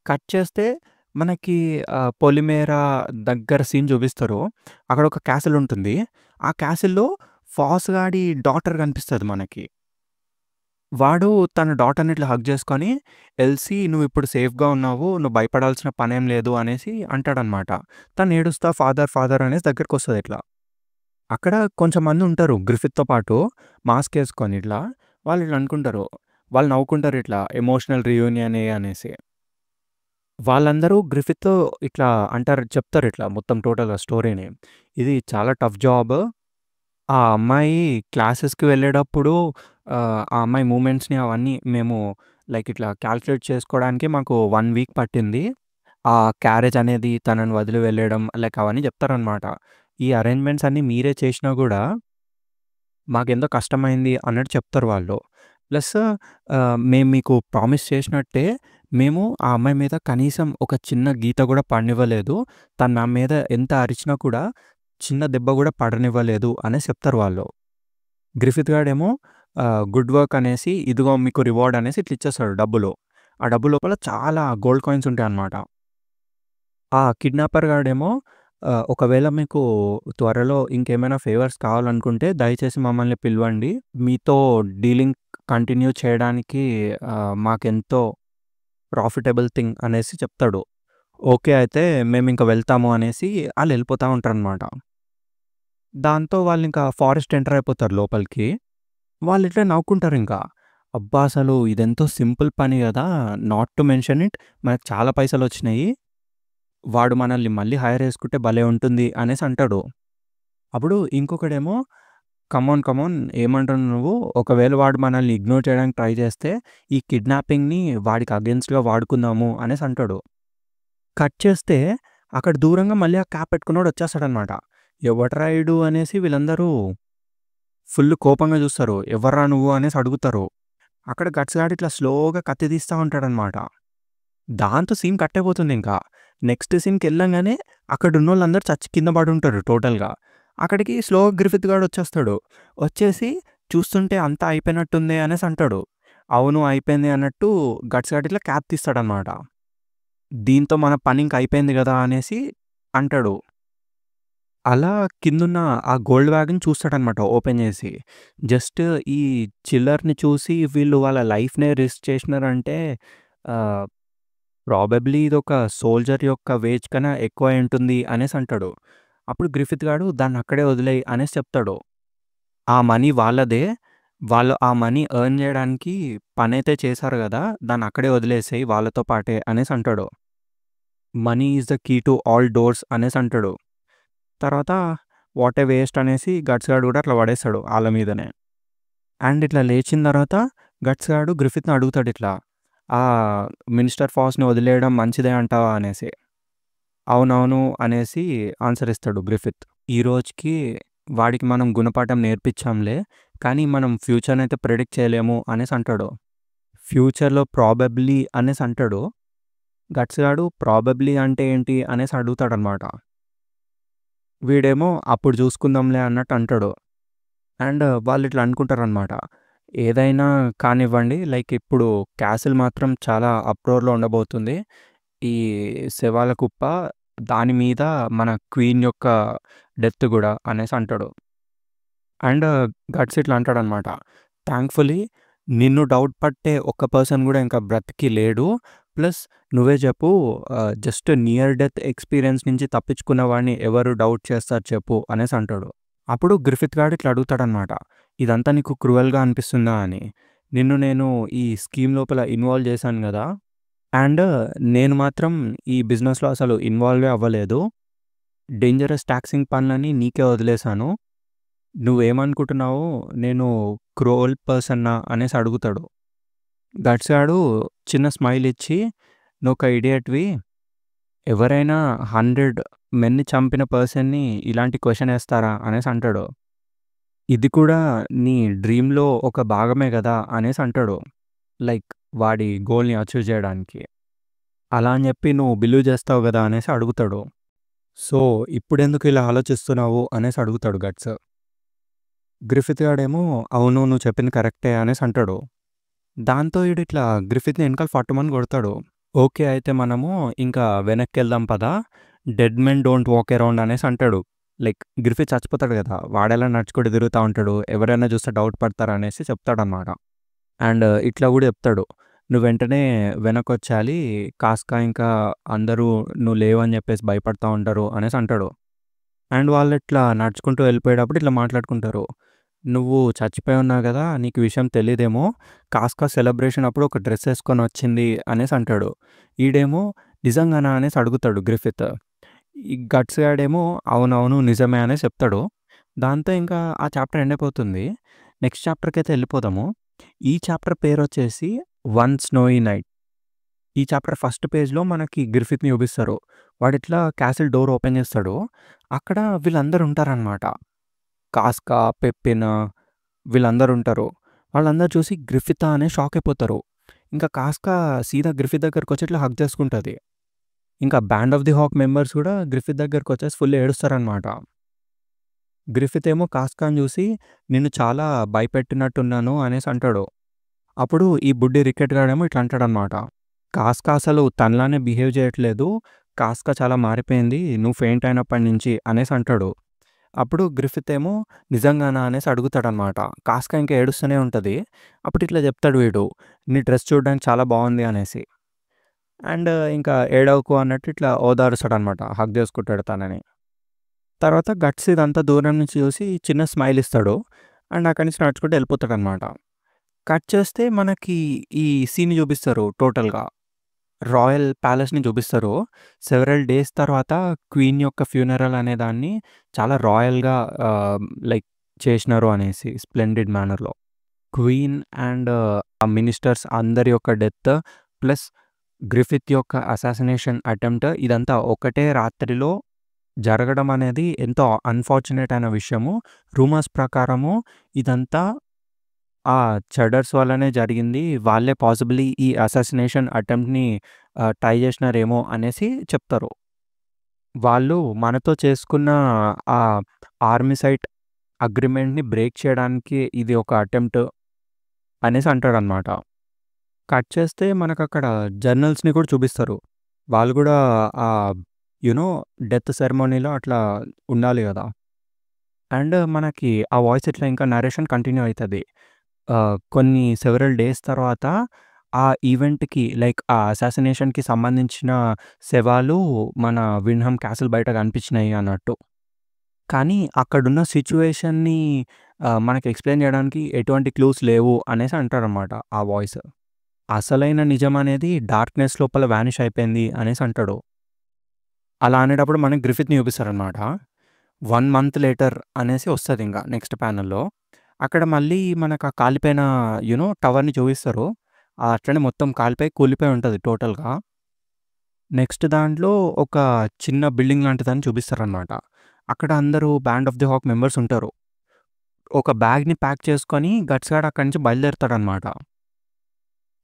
కట్ చేస్తే మనకి పొలిమేరా దగ్గర సీన్ చూపిస్తారు. అక్కడ ఒక క్యాసిల్ ఉంటుంది. ఆ క్యాసిల్‌లో ఫాస్ గాడి డాటర్ కనిపిస్తది మనకి. వాడు తన డాటర్‌ని ఇట్లా హగ్ చేసుకొని, "ఎల్సీ నువ్విప్పుడు సేఫ్‌గా ఉన్నావు. నువ్వు భయపడాల్సిన పనేం లేదు" అనేసి అంటాడనమాట. తను ఏడుస్తా ఫాదర్, ఫాదర్ అనేసి దగ్గరకొస్తది ఇట్లా. అక్కడ కొంచెంమంది ఉంటారు గ్రిఫిత్‌తో పాటు మాస్క్ ఏసుకొని ఇట్లా. వాళ్ళు ఇట్లా అనుకుంటారు. వాళ్ళు నవ్వుకుంటారు ఇట్లా ఎమోషనల్ రియూనియనే అనేసి. వాళ్ళందరూ గ్రిఫిత్‌తో ఇట్లా అంటారు చెప్తారిట్లా మొత్తం టోటల్‌గా స్టోరీని. ఇది చాలా టఫ్ జాబ్. ఆ అమ్మాయి క్లాసెస్‌కి వెళ్ళేటప్పుడు ఆ అమ్మాయి మూవ్‌మెంట్స్‌ని అవన్నీ మేము లైక్ ఇట్లా కాలిక్యులేట్ చేసుకోవడానికి మాకు 1 వీక్ పట్టింది. ఆ క్యారేజ్ అనేది తనని వదిలి వెళ్ళడం లైక్ అవన్నీ చెప్తారనమాట. ఈ అరేంజ్‌మెంట్స్ అన్నీ మీరే చేషినా గూడా మాకెంతో కష్టమైంది అన్నట్టు చెప్తారు వాళ్ళు. ప్లస్ మేము మీకు ప్రామిస్ చేసినట్టే మేము ఆ అమ్మాయి మీద కనీసం ఒక చిన్న గీత గూడా పడనివ్వలేదు. తను నా మీద ఎంత అరిచినా కూడా చిన్న దెబ్బ గూడా పడనివ్వలేదు అనేసి చెప్తారు వాళ్ళు. గ్రిఫిత్ గాడేమో గుడ్ వర్క్ అనేసి ఇదిగో మీకు రివార్డ్ అనేసి ఇట్లా ఇచ్చేస్తాడు డబ్బులు. ఆ డబ్బు లోపల చాలా గోల్డ్ కాయిన్స్ ఉంటాయన్నమాట. ఆ కిడ్నాపర్ గాడేమో ఒకవేళ మీకు త్వరలో ఇంకేమైనా ఫేవర్స్ కావాలనుకుంటే దయచేసి మమ్మల్ని పిలవండి. మీతో డీలింగ్ కంటిన్యూ చేయడానికి మాకెంతో ప్రాఫిటబుల్ థింగ్ అనేసి చెప్తాడు. ఓకే. అయితే మేమింక వెళ్తాము అనేసి ఆళ్ళెళ్ళిపోతా ఉంటారనమాట. దాంతో వాళ్ళింకా ఫారెస్ట్ ఎంటర్ అయిపోతారు లోపలికి. వాళ్ళిట్లా నవ్వుకుంటారింకా. అబ్బా! అసలు ఇదెంతో సింపుల్ పని గదా! నాట్ టు మెన్షన్ ఇట్ మనకు చాలా పైసలొచ్చినాయి. వాడు మనల్ని మళ్ళీ హైర్ చేసుకుంటే భలే ఉంటుంది అనేసి అంటాడు. అప్పుడు ఇంకొకడేమో కమాన్, కమాన్ ఏమంటున్నావు నువ్వు? ఒకవేళ వాడు మనల్ని ఇగ్నోర్ చేయడానికి ట్రై చేస్తే ఈ కిడ్నాపింగ్‌ని వాడికి అగెయిన్స్ట్‌గా వాడుకుందాము అనేసి అంటాడు. కట్ చేస్తే అక్కడ దూరంగా మళ్ళీ ఆ క్యాప్ పెట్టుకున్నోడు వచ్చేస్తాడనమాట. ఎవడ్రా ఈడు అనేసి వీళ్ళందరూ ఫుల్ కోపంగా చూస్తారు. ఎవర్రా నువ్వు అనేసి అడుగుతారు. అక్కడ గట్స్ గాడు ఇట్లా స్లోగా కత్తి తీస్తా ఉంటాడనమాట. దాంతో సీన్ కట్ అయిపోతుందింకా. నెక్స్ట్ సీన్‌కెళ్ళంగానే అక్కడున్నోళ్ళందరూ చచ్చి కింద పడుంటారు టోటల్‌గా. అక్కడికి స్లోగా గ్రిఫిత్ గాడు వచ్చేస్తాడు. వచ్చేసి చూస్తుంటే అంతా అయిపోయినట్టుందే అనేసి అంటాడు. అవును అయిపోయింది అన్నట్టు గట్స్ గాడు ఇట్లా క్యాప్ తీస్తాడనమాట. దీంతో మన పని ఇంక అయిపోయింది గదా అనేసి అంటాడు. అలా కిందున్న ఆ గోల్డ్ బ్యాగ్‌ని చూస్తాడనమాట ఓపెన్ చేసి. జస్ట్ ఈ చిల్లర్‌ని చూసి వీళ్ళు వాళ్ళ లైఫ్‌నే రిస్క్ చేసినారంటే ఆహ్, ప్రాబబ్లీ ఇదొక సోల్జర్ యొక్క వేజ్ కన్నా ఎక్కువ అయ్యుంటుంది అనేసి అంటాడు. అప్పుడు గ్రిఫిత్ గాడు దాన్నక్కడే వదిలేయి అనేసి చెప్తాడు. ఆ మనీ వాళ్ళదే. వాళ్ళు ఆ మనీ ఎర్న్ జేయడానికి పనైతే చేశారు గదా! దాన్నక్కడే వదిలేసేయి వాళ్ళతో పాటే అనేసి అంటాడు. Money is the key to all doors అనేసి అంటాడు. తర్వాత వాట్ ఎ వేస్ట్ అనేసి గట్స్ గాడు గూడా అట్లా పడేస్తాడు ఆళ్ళ మీదనే. అండ్ ఇట్లా లేచిన తర్వాత గట్స్ గాడు గ్రిఫిత్‌ని అడుగుతాడు ఇట్లా, మినిస్టర్ ఫాస్‌ని వదిలేయడం మంచిదే అంటావా అనేసి. అవునవును అనేసి ఆన్సర్ ఇస్తాడు గ్రిఫిత్. ఈ రోజుకి వాడికి మనం గుణపాఠం నేర్పించాంలే. కానీ మనం ఫ్యూచర్‌నయితే ప్రిడిక్ట్ చేయలేము అనేసి అంటాడు. ఫ్యూచర్‌లో ప్రాబబ్లీ అనేసి అంటాడు. గట్స్ గాడు ప్రాబబ్లీ అంటే ఏంటి అనేసి అడుగుతాడనమాట. వీడేమో అప్పుడు చూసుకుందాంలే అన్నట్టు అంటాడు. అండ్ వాళ్ళిట్లా అనుకుంటారనమాట. ఏదైనా కానివ్వండి లైక్ ఇప్పుడు క్యాసిల్ మాత్రం చాలా అప్రోర్‌లో ఉండబోతుంది. ఈ శవాల కుప్ప దాని మీద మన క్వీన్ యొక్క డెత్ గూడా అనేసి అంటాడు. అండ్ గట్స్ ఇట్లా అంటాడనమాట. థాంక్‌ఫుల్లీ నిన్ను డౌట్ పట్టే ఒక్క పర్సన్ గూడా ఇంకా బ్రతికి లేడు. ప్లస్ నువ్వే చెప్పు జస్ట్ నియర్ డెత్ ఎక్స్‌పీరియన్స్ నుంచి తప్పించుకున్న వాడిని ఎవరు డౌట్ చేస్తారు చెప్పు అనేసి అంటాడు. అప్పుడు గ్రిఫిత్ గాడు ఇట్లా అడుగుతాడనమాట. ఇదంతా నీకు క్రూయల్‌గా అనిపిస్తుందా అని. నిన్ను నేను ఈ స్కీమ్ లోపల ఇన్వాల్వ్ చేశాను గదా! అండ్ నేను మాత్రం ఈ బిజినెస్‌లో అసలు ఇన్వాల్వే అవ్వలేదు. డేంజరస్ టాక్సింగ్ పనులన్నీ నీకే వదిలేశాను. నువ్వేమనుకుంటున్నావు నేను క్రూయల్ పర్సన్నా అనేసి అడుగుతాడు. గట్స్ గాడు చిన్న స్మైల్ ఇచ్చి నువ్వొక ఇడియట్‌వి. ఎవరైనా 100 మెన్‌ని చంపిన పర్సన్‌ని ఇలాంటి క్వెషన్ ఏస్తారా అనేసి అంటాడు. ఇది కూడా నీ డ్రీమ్‌లో ఒక భాగమే గదా! అనేసి అంటాడు. లైక్ వాడి గోల్‌ని అచీవ్ చేయడానికి. అలా అని చెప్పి నువ్వు బిలీవ్ చేస్తావు గదా! అనేసి అడుగుతాడు. సో, ఇప్పుడెందుకు ఇలా ఆలోచిస్తున్నావు అనేసి అడుగుతాడు గట్స్. గ్రిఫిత్ గాడేమో అవును నువ్వు చెప్పింది కరెక్టే అనేసి అంటాడు. దాంతో ఈడిట్లా గ్రిఫిత్‌ని ఎనకాల ఫట్టుమని కొడతాడు. ఓకే. అయితే మనము ఇంకా వెనక్కెళ్దాం పదా! Dead men don't walk around అనేసి అంటాడు. లైక్ గ్రిఫిత్ చచ్చిపోతాడు గదా! వాడెలా నడుచుకుంటూ తిరుగుతా ఉంటాడు. ఎవరైనా చూస్తే డౌట్ పడతారు అనేసి చెప్తాడనమాట. అండ్ ఇట్లా గూడా చెప్తాడు. నువ్వు వెంటనే వెనకొచ్చేయాలి. కాస్క ఇంకా అందరూ నువ్వు లేవని చెప్పేసి భయపడతా ఉంటారు అనేసి అంటాడు. అండ్ వాళ్ళిట్లా నడుచుకుంటూ వెళ్ళిపోయేటప్పుడు ఇట్లా మాట్లాడుకుంటారు. నువ్వు చచ్చిపోయి ఉన్నావు గదా! నీకు విషయం తెలీదేమో. కాస్కా సెలబ్రేషన్ అప్పుడు ఒక డ్రెస్ ఏసుకొనొచ్చింది అనేసి అంటాడు. ఈడేమో నిజంగానా అనేసి అడుగుతాడు గ్రిఫిత్. ఈ గట్స్ గాడేమో అవునవును నిజమే అనేసి చెప్తాడు. దాంతో ఇంకా ఆ చాప్టర్ ఎండ్ అయిపోతుంది. నెక్స్ట్ చాప్టర్‌కైతే ఎళ్ళిపోదాము. ఈ చాప్టర్ పేరొచ్చేసి 'వన్ స్నోయి నైట్'. ఈ చాప్టర్ ఫస్ట్ పేజ్‌లో మనకి గ్రిఫిత్‌ని చూపిస్తారు. వాడిట్లా క్యాసిల్ డోర్ ఓపెన్ చేస్తాడు. అక్కడ వీళ్ళందరూ ఉంటారనమాట. కాస్కా, పెప్పిన్ వీళ్ళందరూ ఉంటారు. వాళ్ళందరూ చూసి గ్రిఫితా అనే షాక్ అయిపోతారు. ఇంకా కాస్కా సీదా గ్రిఫిత్ దగ్గరకొచ్చి ఇట్లా హగ్ చేసుకుంటది. ఇంకా Band of the Hawk members కూడా గ్రిఫిత్ దగ్గరకొచ్చేసి ఫుల్ ఏడుస్తారనమాట. గ్రిఫిత్ ఏమో కాస్కాని చూసి నిన్ను చాలా భయపెట్టినట్టున్నాను అనేసి అంటాడు. అప్పుడు ఈ బుడ్డి రికెట్ గాడేమో ఇట్లా అంటాడనమాట. కాస్కా అసలు తనలానే బిహేవ్ చేయట్లేదు. కాస్కా చాలా మారిపోయింది. నువ్వు ఫెయింట్ అయినప్పటి నుంచి అనేసి అంటాడు. అప్పుడు గ్రిఫిత్ ఏమో నిజంగానా అనేసి అడుగుతాడనమాట. కాస్కా ఇంకా ఏడుస్తూనే ఉంటది. అప్పుడు ఇట్లా చెప్తాడు వీడు, నీ డ్రెస్ చూడడానికి చాలా బాగుంది అనేసి. అండ్ ఇంకా ఏడవకు అన్నట్టు ఇట్లా ఓదారుస్తాడనమాట. హగ్ చేసుకుంటాడు తనని. తర్వాత గట్స్ ఇదంతా దూరం నుంచి చూసి చిన్న స్మైల్ ఇస్తాడు. అండ్ అక్కడి నుంచి నడుచుకుంటూ వెళ్ళిపోతాడనమాట. కట్ చేస్తే మనకి ఈ సీన్ చూపిస్తారు టోటల్‌గా. రాయల్ ప్యాలెస్‌ని చూపిస్తారు. సెవెరల్ డేస్ తర్వాత క్వీన్ యొక్క ఫ్యూనరల్ అనే దాన్ని చాలా రాయల్‌గా లైక్ చేసినారు అనేసి స్ప్లెండిడ్ మేనర్‌లో. క్వీన్ అండ్ ఆ మినిస్టర్స్ అందరి యొక్క డెత్ ప్లస్ గ్రిఫిత్ యొక్క అసాసినేషన్ అటెంప్ట్ ఇదంతా ఒకటే రాత్రిలో జరగడం అనేది ఎంతో అన్‌ఫార్చునేట్ అయిన విషయము. రూమర్స్ ప్రకారము ఇదంతా ఆ చెడర్స్ వల్లనే జరిగింది. వాళ్ళే పాసిబిలీ ఈ అసాసినేషన్ అటెంప్ట్‌ని ట్రై చేసినారేమో అనేసి చెప్తారు. వాళ్ళు మనతో చేసుకున్న ఆ ఆర్మిసైట్ అగ్రీమెంట్‌ని బ్రేక్ చేయడానికి ఇది ఒక అటెంప్ట్ అనేసి అంటాడనమాట. కట్ చేస్తే మనకక్కడ జర్నల్స్‌ని కూడా చూపిస్తారు. వాళ్ళు కూడా ఆహ్, యూ నో డెత్ సెరమనీలో అట్లా ఉండాలి గదా! అండ్ మనకి ఆ వాయిస్ ఇట్లా ఇంకా నరేషన్ కంటిన్యూ అయితది. కొన్ని సెవెరల్ డేస్ తర్వాత ఆ ఈవెంట్‌కి లైక్ ఆ అసాసినేషన్‌కి సంబంధించిన శవాలు మన విండ్‌హమ్ క్యాసిల్ బయట కనిపించినాయి అన్నట్టు. కానీ అక్కడున్న సిట్యుయేషన్‌ని మనకి ఎక్స్‌ప్లెయిన్ చేయడానికి ఎటువంటి క్లూస్ లేవు అనేసి అంటారనమాట ఆ వాయిస్. అసలైన నిజం అనేది డార్క్‌నెస్ లోపల వానిష్ అయిపోయింది అనేసి అంటాడు. అలా అనేటప్పుడు మనకి గ్రిఫిత్‌ని చూపిస్తారనమాట. 1 మంత్ లేటర్ అనేసి వస్తదింక నెక్స్ట్ ప్యానెల్‌లో. అక్కడ మళ్ళీ మనకు ఆ కాలిపోయిన టవర్‌ని చూపిస్తారు. అట్లనే మొత్తం కాలిపోయి, కూలిపోయి ఉంటది టోటల్‌గా. నెక్స్ట్ దాంట్లో ఒక చిన్న బిల్డింగ్ లాంటిదని చూపిస్తారనమాట. అక్కడ అందరూ Band of the Hawk members ఉంటారు. ఒక బ్యాగ్‌ని ప్యాక్ చేసుకొని గట్స్ గాడు అక్కడి నుంచి బయలుదేరుతాడనమాట.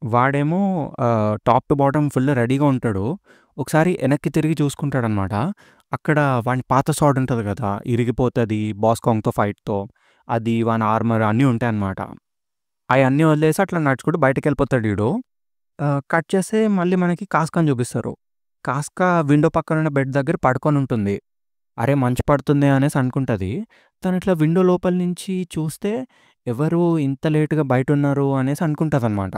వాడేమో టాప్ టు బాటమ్ ఫుల్ రెడీగా ఉంటాడు. ఒకసారి ఎనక్కి తిరిగి చూసుకుంటాడనమాట. అక్కడ వాని పాత స్వార్డ్ ఉంటది గదా! ఇరిగిపోతది బాస్కాంగ్‌తో ఫైట్‌తో. అది వాని ఆర్మర్ అన్నీ ఉంటాయనమాట. అయన్నీ వదిలేసి అట్లా నడుచుకుంటూ బయటికెళ్ళిపోతాడు ఈడు. కట్ చేస్తే మళ్ళీ మనకి కాస్కాని చూపిస్తారు. కాస్కా విండో పక్కనున్న బెడ్ దగ్గర పడుకొనుంటుంది. అరే! మంచు పడుతుంది అనేసి అనుకుంటది. తను ఇట్లా విండో లోపల నుంచి చూస్తే ఎవరు ఇంత లేట్‌గా బయటున్నారు అనేసి అనుకుంటదనమాట.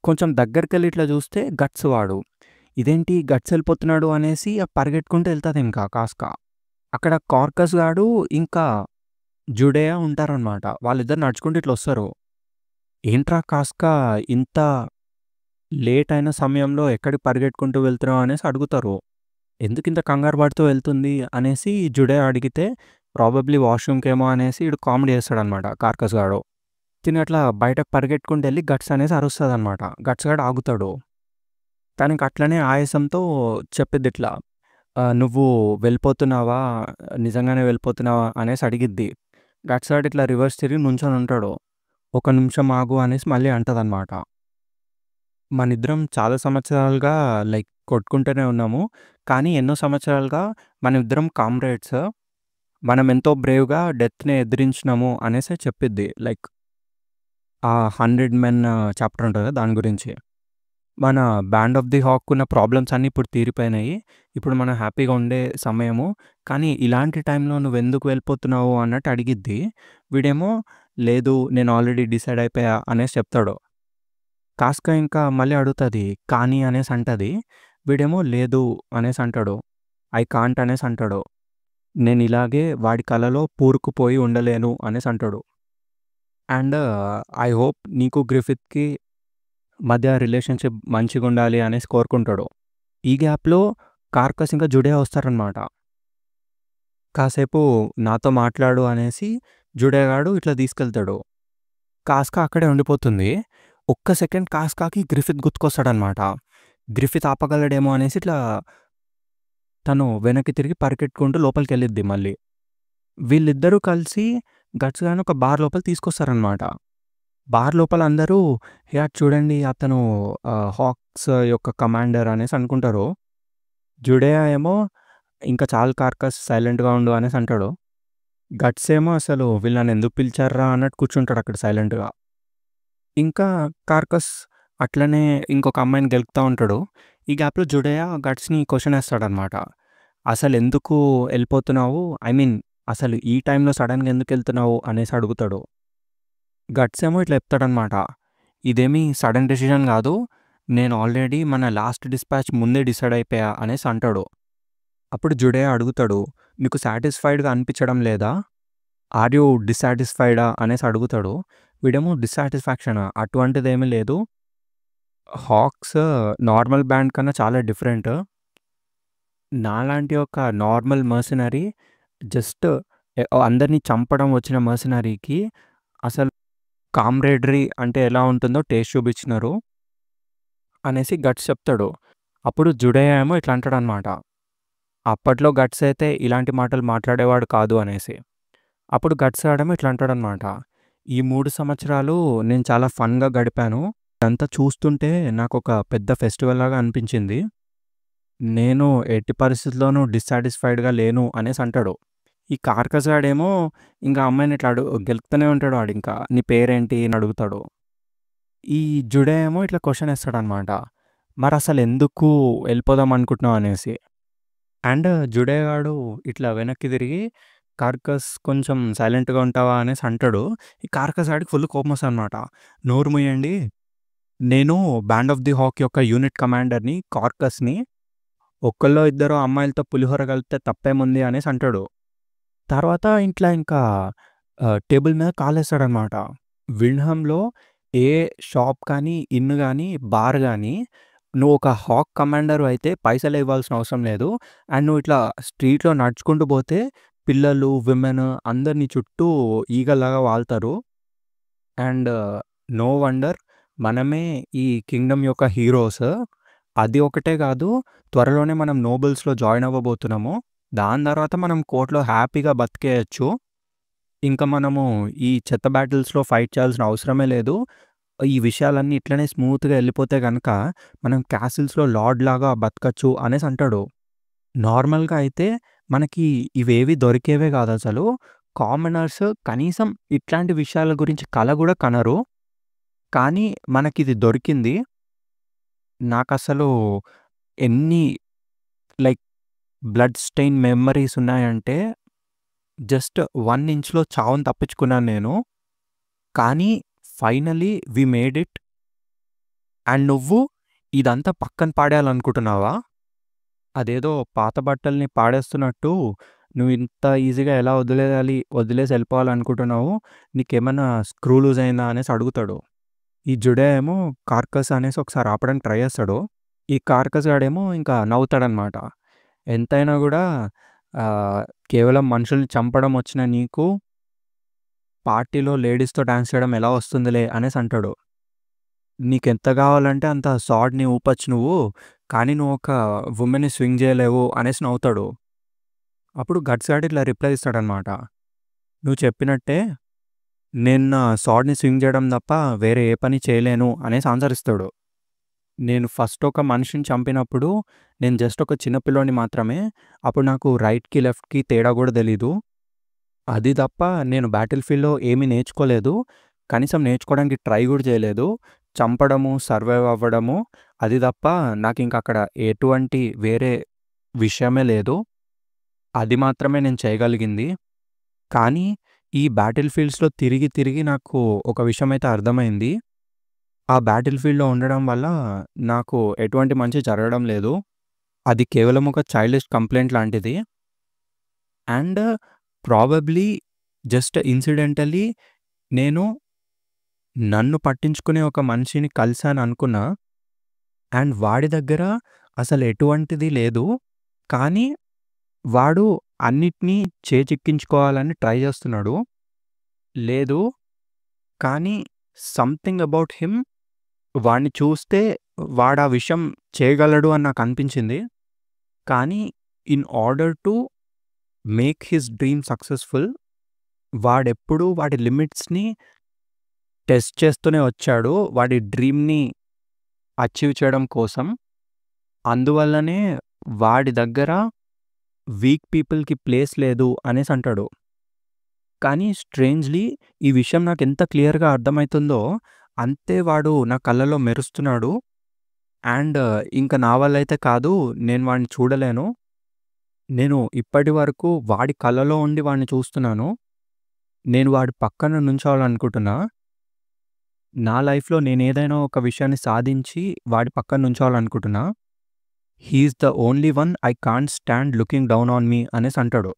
కొంచెం దగ్గరికెళ్ళి ఇట్లా చూస్తే గట్స్ వాడు. ఇదేంటి గట్స్ ఎళ్ళిపోతున్నాడు అనేసి పరిగెట్టుకుంటూ ఎళ్తదింకా కాస్కా. అక్కడ కార్కస్ గాడు ఇంకా జుడేయా ఉంటారనమాట. వాళ్ళిద్దరు నడుచుకుంటూ ఇట్లొస్తారు. ఏంట్రా కాస్కా ఇంత లేట్ అయిన సమయంలో ఎక్కడికి పరిగెట్టుకుంటూ వెళ్తున్నావు అనేసి అడుగుతారు. ఎందుకింత కంగారు పడుతూ వెళ్తుంది అనేసి జుడే అడిగితే ప్రాబబ్లీ వాష్‌రూమ్‌కేమో అనేసి ఈడు కామెడీ చేస్తాడనమాట కార్కస్ గాడు. తిను అట్లా బయటకు పరిగెట్టుకుంటూ ఎళ్లి గట్స్ అనేసి అరుస్తదనమాట. గట్స్ గాడు ఆగుతాడు. తనకి అట్లనే ఆయాసంతో చెప్పిద్దిట్లా, "నువ్వు వెళ్ళిపోతున్నావా? నిజంగానే వెళ్ళిపోతున్నావా?" అనేసి అడిగిద్ది. గట్స్ గాడు ఇట్లా రివర్స్ తిరిగి నుంచొనుంటాడు. "ఒక నిమిషం ఆగు" అనేసి మళ్ళీ అంటదనమాట. మనిద్దరం చాలా సంవత్సరాలుగా లైక్ కొట్టుకుంటూనే ఉన్నాము. కానీ ఎన్నో సంవత్సరాలుగా మనిద్దరం కామ్రేడ్స్. మనం ఎంతో బ్రేవ్‌గా డెత్‌ని ఎదిరించినాము అనేసి చెప్పిద్ది. లైక్ ఆ 100 మెన్ చాప్టర్ ఉంటది కదా! దాని గురించి. మన బ్యాండ్ ఆఫ్ ది హాక్ ఉన్న ప్రాబ్లమ్స్ అన్నీ ఇప్పుడు తీరిపోయినాయి. ఇప్పుడు మనం హ్యాపీగా ఉండే సమయము. కానీ ఇలాంటి టైంలో నువ్వెందుకు వెళ్ళిపోతున్నావు అన్నట్టు అడిగిద్ది. వీడేమో లేదు నేను ఆల్రెడీ డిసైడ్ అయిపోయా అనేసి చెప్తాడు. కాస్కా ఇంకా మళ్ళీ అడుగుతది. కానీ అనేసి అంటది. వీడేమో లేదు అనేసి అంటాడు. ఐ కాంట్ అనేసి అంటాడు. నేను ఇలాగే వాడి కలలో పూరుకుపోయి ఉండలేను అనేసి అంటాడు. అండ్ ఐ హోప్ నీకు గ్రిఫిత్‌కి మధ్య రిలేషన్‌షిప్ మంచిగుండాలి అనేసి కోరుకుంటాడు. ఈ గ్యాప్‌లో కార్కస్ ఇంకా జుడే వస్తారనమాట. కాసేపు నాతో మాట్లాడు అనేసి జుడే గాడు ఇట్లా తీసుకెళ్తాడు. కాస్కా అక్కడే ఉండిపోతుంది. ఒక్క సెకండ్ కాస్కాకి గ్రిఫిత్ గుర్తుకొస్తాడనమాట. గ్రిఫిత్ ఆపగలడేమో అనేసి ఇట్లా తను వెనక్కి తిరిగి పరిగెట్టుకుంటూ లోపలికెళ్ళిద్ది మళ్ళీ. వీళ్ళిద్దరూ కలిసి గట్స్ గాడిని ఒక బార్ లోపల తీసుకొస్తారనమాట. బార్ లోపల అందరూ యాహ్! చూడండి అతను హాక్స్ యొక్క కమాండర్ అనేసి అనుకుంటారు. జుడేయా ఏమో ఇంకా చాలు కార్కస్ సైలెంట్‌గా ఉండు అనేసి అంటాడు. గట్స్ ఏమో అసలు వీళ్ళు నన్నెందుకు పిలిచార్రా అన్నట్టు కూర్చుంటాడక్కడ సైలెంట్‌గా. ఇంకా కార్కస్ అట్లనే ఇంకొక అమ్మాయిని గెలుకుతా ఉంటాడు. ఈ గ్యాప్‌లో జుడేయ గట్స్‌ని క్వెషన్ ఏస్తాడనమాట. అసలెందుకు ఎళ్ళిపోతున్నావు? ఐ మీన్ అసలు ఈ టైంలో సడెన్‌గా ఎందుకెళ్తున్నావు అనేసి అడుగుతాడు. గట్స్ ఏమో ఇట్లా చెప్తాడనమాట. ఇదేమీ సడెన్ డెసిషన్ గాదు. నేను ఆల్రెడీ మన లాస్ట్ డిస్పాచ్ ముందే డిసైడ్ అయిపోయా అనేసి అంటాడు. అప్పుడు జుడేయ అడుగుతాడు. నీకు సాటిస్ఫైడ్‌గా అనిపించడం లేదా? ఆర్ యూ డిస్సాటిస్ఫైడా అనేసి అడుగుతాడు. వీడేమో డిస్సాటిస్ఫాక్షనా? అటువంటిదేమీ లేదు. హాక్స్ నార్మల్ బ్యాండ్ కన్నా చాలా డిఫరెంట్. నాలాంటి ఒక నార్మల్ మర్సనరీ జస్ట్ అందరిని చంపడం వచ్చిన మర్సనరీకి అసలు కామ్రేడరీ అంటే ఎలా ఉంటుందో టేస్ట్ చూపించినారు అనేసి గట్స్ చెప్తాడు. అప్పుడు జుడేయ ఏమో ఇట్లా అంటాడనమాట. అప్పట్లో గట్స్ అయితే ఇలాంటి మాటలు మాట్లాడేవాడు కాదు అనేసి. అప్పుడు గట్స్ ఆడేమో ఇట్లా అంటాడనమాట. ఈ 3 సంవత్సరాలు నేను చాలా ఫన్‌గా గడిపాను. ఇదంతా చూస్తుంటే నాకొక పెద్ద ఫెస్టివల్ లాగా అనిపించింది. నేను ఎట్టి పరిస్థితిలోనూ డిస్సాటిస్ఫైడ్‌గా లేను అనేసి అంటాడు. ఈ కార్కస్ గాడేమో ఇంకా అమ్మాయిని ఇట్లా గెలుకుతూనే ఉంటాడు వాడింకా. నీ పేరేంటి అని అడుగుతాడు. ఈ జుడే ఏమో ఇట్లా క్వెషన్ ఏస్తాడనమాట. మరసలెందుకు ఎళ్ళిపోదాం అనుకుంటున్నావు అనేసి. అండ్ జుడే గాడు ఇట్లా వెనక్కి తిరిగి కార్కస్ కొంచెం సైలెంట్‌గా ఉంటావా అనేసి అంటాడు. ఈ కార్కస్ గాడికి ఫుల్ కోపమొస్తదనమాట. నోరు మూయండి. నేను బ్యాండ్ ఆఫ్ ది హాక్ యొక్క యూనిట్ కమాండర్‌ని కార్కస్‌ని. ఒక్కళ్ళో ఇద్దరో అమ్మాయిలతో పులిహోర కలిపితే తప్పేముంది అనేసి అంటాడు. తర్వాత ఇట్లా ఇంకా టేబుల్ మీద కాలేస్తాడనమాట. విండ్‌హమ్‌లో ఏ షాప్ కానీ, ఇన్ గానీ, బార్ గానీ నువ్వు ఒక హాక్ కమాండర్ అయితే పైసలే ఇవ్వాల్సిన అవసరం లేదు. అండ్ నువ్వు ఇట్లా స్ట్రీట్‌లో నడుచుకుంటూ పోతే పిల్లలు, విమెన్ అందరు నీ చుట్టూ ఈగల్లాగా వాలుతారు. అండ్ నో వండర్ మనమే ఈ కింగ్డమ్ యొక్క హీరోస్. అది ఒకటే కాదు, త్వరలోనే మనం నోబెల్స్‌లో జాయిన్ అవ్వబోతున్నాము. దాని తర్వాత మనం కోర్ట్‌లో హ్యాపీగా బతికేయొచ్చు. ఇంకా మనము ఈ చెత్త బ్యాటిల్స్‌లో ఫైట్ చేయాల్సిన అవసరమే లేదు. ఈ విషయాలన్నీ ఇట్లనే స్మూత్‌గా ఎళ్ళిపోతే గనక మనం క్యాసిల్స్‌లో లార్డ్‌లాగా బతకచ్చు అనేసి అంటాడు. నార్మల్‌గా అయితే మనకి ఇవేవి దొరికేవే కాదసలు. కామనర్స్ కనీసం ఇట్లాంటి విషయాల గురించి కల గూడా కనరు. కానీ మనకిది దొరికింది. నాకసలు ఎన్ని లైక్ బ్లడ్ స్టెయిన్ మెమరీస్ ఉన్నాయంటే జస్ట్ 1 ఇంచ్‌లో చావుని తప్పించుకున్నాను నేను. కానీ finally we made it. And నువ్వు ఇదంతా పక్కన పాడేయాలనుకుంటున్నావా? అదేదో పాత బట్టల్ని పాడేస్తున్నట్టు నువ్వు ఇంత ఈజీగా ఎలా వదిలేసి ఎళ్ళిపోవాలనుకుంటున్నావు? నీకేమన్నా స్క్రూ లూజ్ అయిందా అనేసి అడుగుతాడు. ఈ జుడే ఏమో కార్కస్ అనేసి ఒకసారి ఆపడానికి ట్రై చేస్తాడు. ఈ కార్కస్ గాడేమో ఇంకా నవ్వుతాడనమాట. ఎంతైనా గూడా కేవలం మనుషుల్ని చంపడం వచ్చిన నీకు పార్టీలో లేడీస్‌తో డాన్స్ చేయడం ఎలా వస్తుందిలే అనేసి అంటాడు. నీకెంత గావాలంటే అంత సార్డ్‌ని ఊపొచ్చు నువ్వు. కానీ నువ్వొక వుమెన్‌ని స్వింగ్ జేయలేవు అనేసి నవ్వుతాడు. అప్పుడు గట్స్ గాడు ఇట్లా రిప్లై ఇస్తాడనమాట. నువ్వు చెప్పినట్టే నేను నా సార్డ్‌ని స్వింగ్ జేయడం తప్ప వేరే ఏ పని చేయలేను అనేసి ఆన్సర్ ఇస్తాడు. నేను ఫస్ట్ ఒక మనిషిని చంపినప్పుడు నేను జస్ట్ ఒక చిన్న పిల్లోడిని మాత్రమే. అప్పుడు నాకు రైట్‌కి, లెఫ్ట్‌కి తేడా గూడా తెలీదు. అది తప్ప నేను బ్యాటిల్ ఫీల్డ్‌లో ఏమీ నేర్చుకోలేదు. కనీసం నేర్చుకోవడానికి ట్రై గూడా చేయలేదు. చంపడము, సర్వైవ్ అవ్వడము అది తప్ప నాకింక అక్కడ ఎటువంటి వేరే విషయమే లేదు. అది మాత్రమే నేను చేయగలిగింది. కానీ ఈ బ్యాటిల్ ఫీల్డ్స్‌లో తిరిగి తిరిగి నాకు ఒక విషయమైతే అర్థమైంది. ఆ బ్యాటిల్ ఫీల్డ్‌లో ఉండడం వల్ల నాకు ఎటువంటి మంచి జరగడం లేదు. అది కేవలం ఒక చైల్డిష్ కంప్లెయింట్ లాంటిది. అండ్ ప్రాబబ్లీ జస్ట్ ఇన్సిడెంటల్లీ నేను నన్ను పట్టించుకునే ఒక మనిషిని కలిసాననుకున్నా. అండ్ వాడి దగ్గర అసలు ఎటువంటిది లేదు. కానీ వాడు అన్నిటిని చేజిక్కించుకోవాలని ట్రై చేస్తున్నాడు. లేదు, కానీ సంథింగ్ అబౌట్ హిమ్ వాడిని చూస్తే వాడా విషయం చేయగలడు అని నాకనిపించింది. కానీ in order to make his dream successful వాడెప్పుడూ వాడి లిమిట్స్‌ని టెస్ట్ చేస్తూనే వచ్చాడు. వాడి డ్రీమ్‌ని అచీవ్ చేయడం కోసం. అందువల్లనే వాడి దగ్గర వీక్ పీపుల్‌కి ప్లేస్ లేదు అనేసి అంటాడు. కానీ స్ట్రేంజ్‌లీ ఈ విషయం నాకెంత క్లియర్‌గా అర్థమైతుందో, అంతే వాడు నా కళ్ళలో మెరుస్తున్నాడు. అండ్ ఇంక నా వల్లైతే కాదు. నేను వాడిని చూడలేను. నేను ఇప్పటి వరకు వాడి కళ్ళలో ఉండి వాడిని చూస్తున్నాను. నేను వాడి పక్కన నుంచోవాలనుకుంటున్నా. నా లైఫ్‌లో నేనేదైనా ఒక విషయాన్ని సాధించి వాడి పక్కన నుంచోవాలనుకుంటున్నా. He is the only one I can't stand looking down on me అనేసి అంటాడు.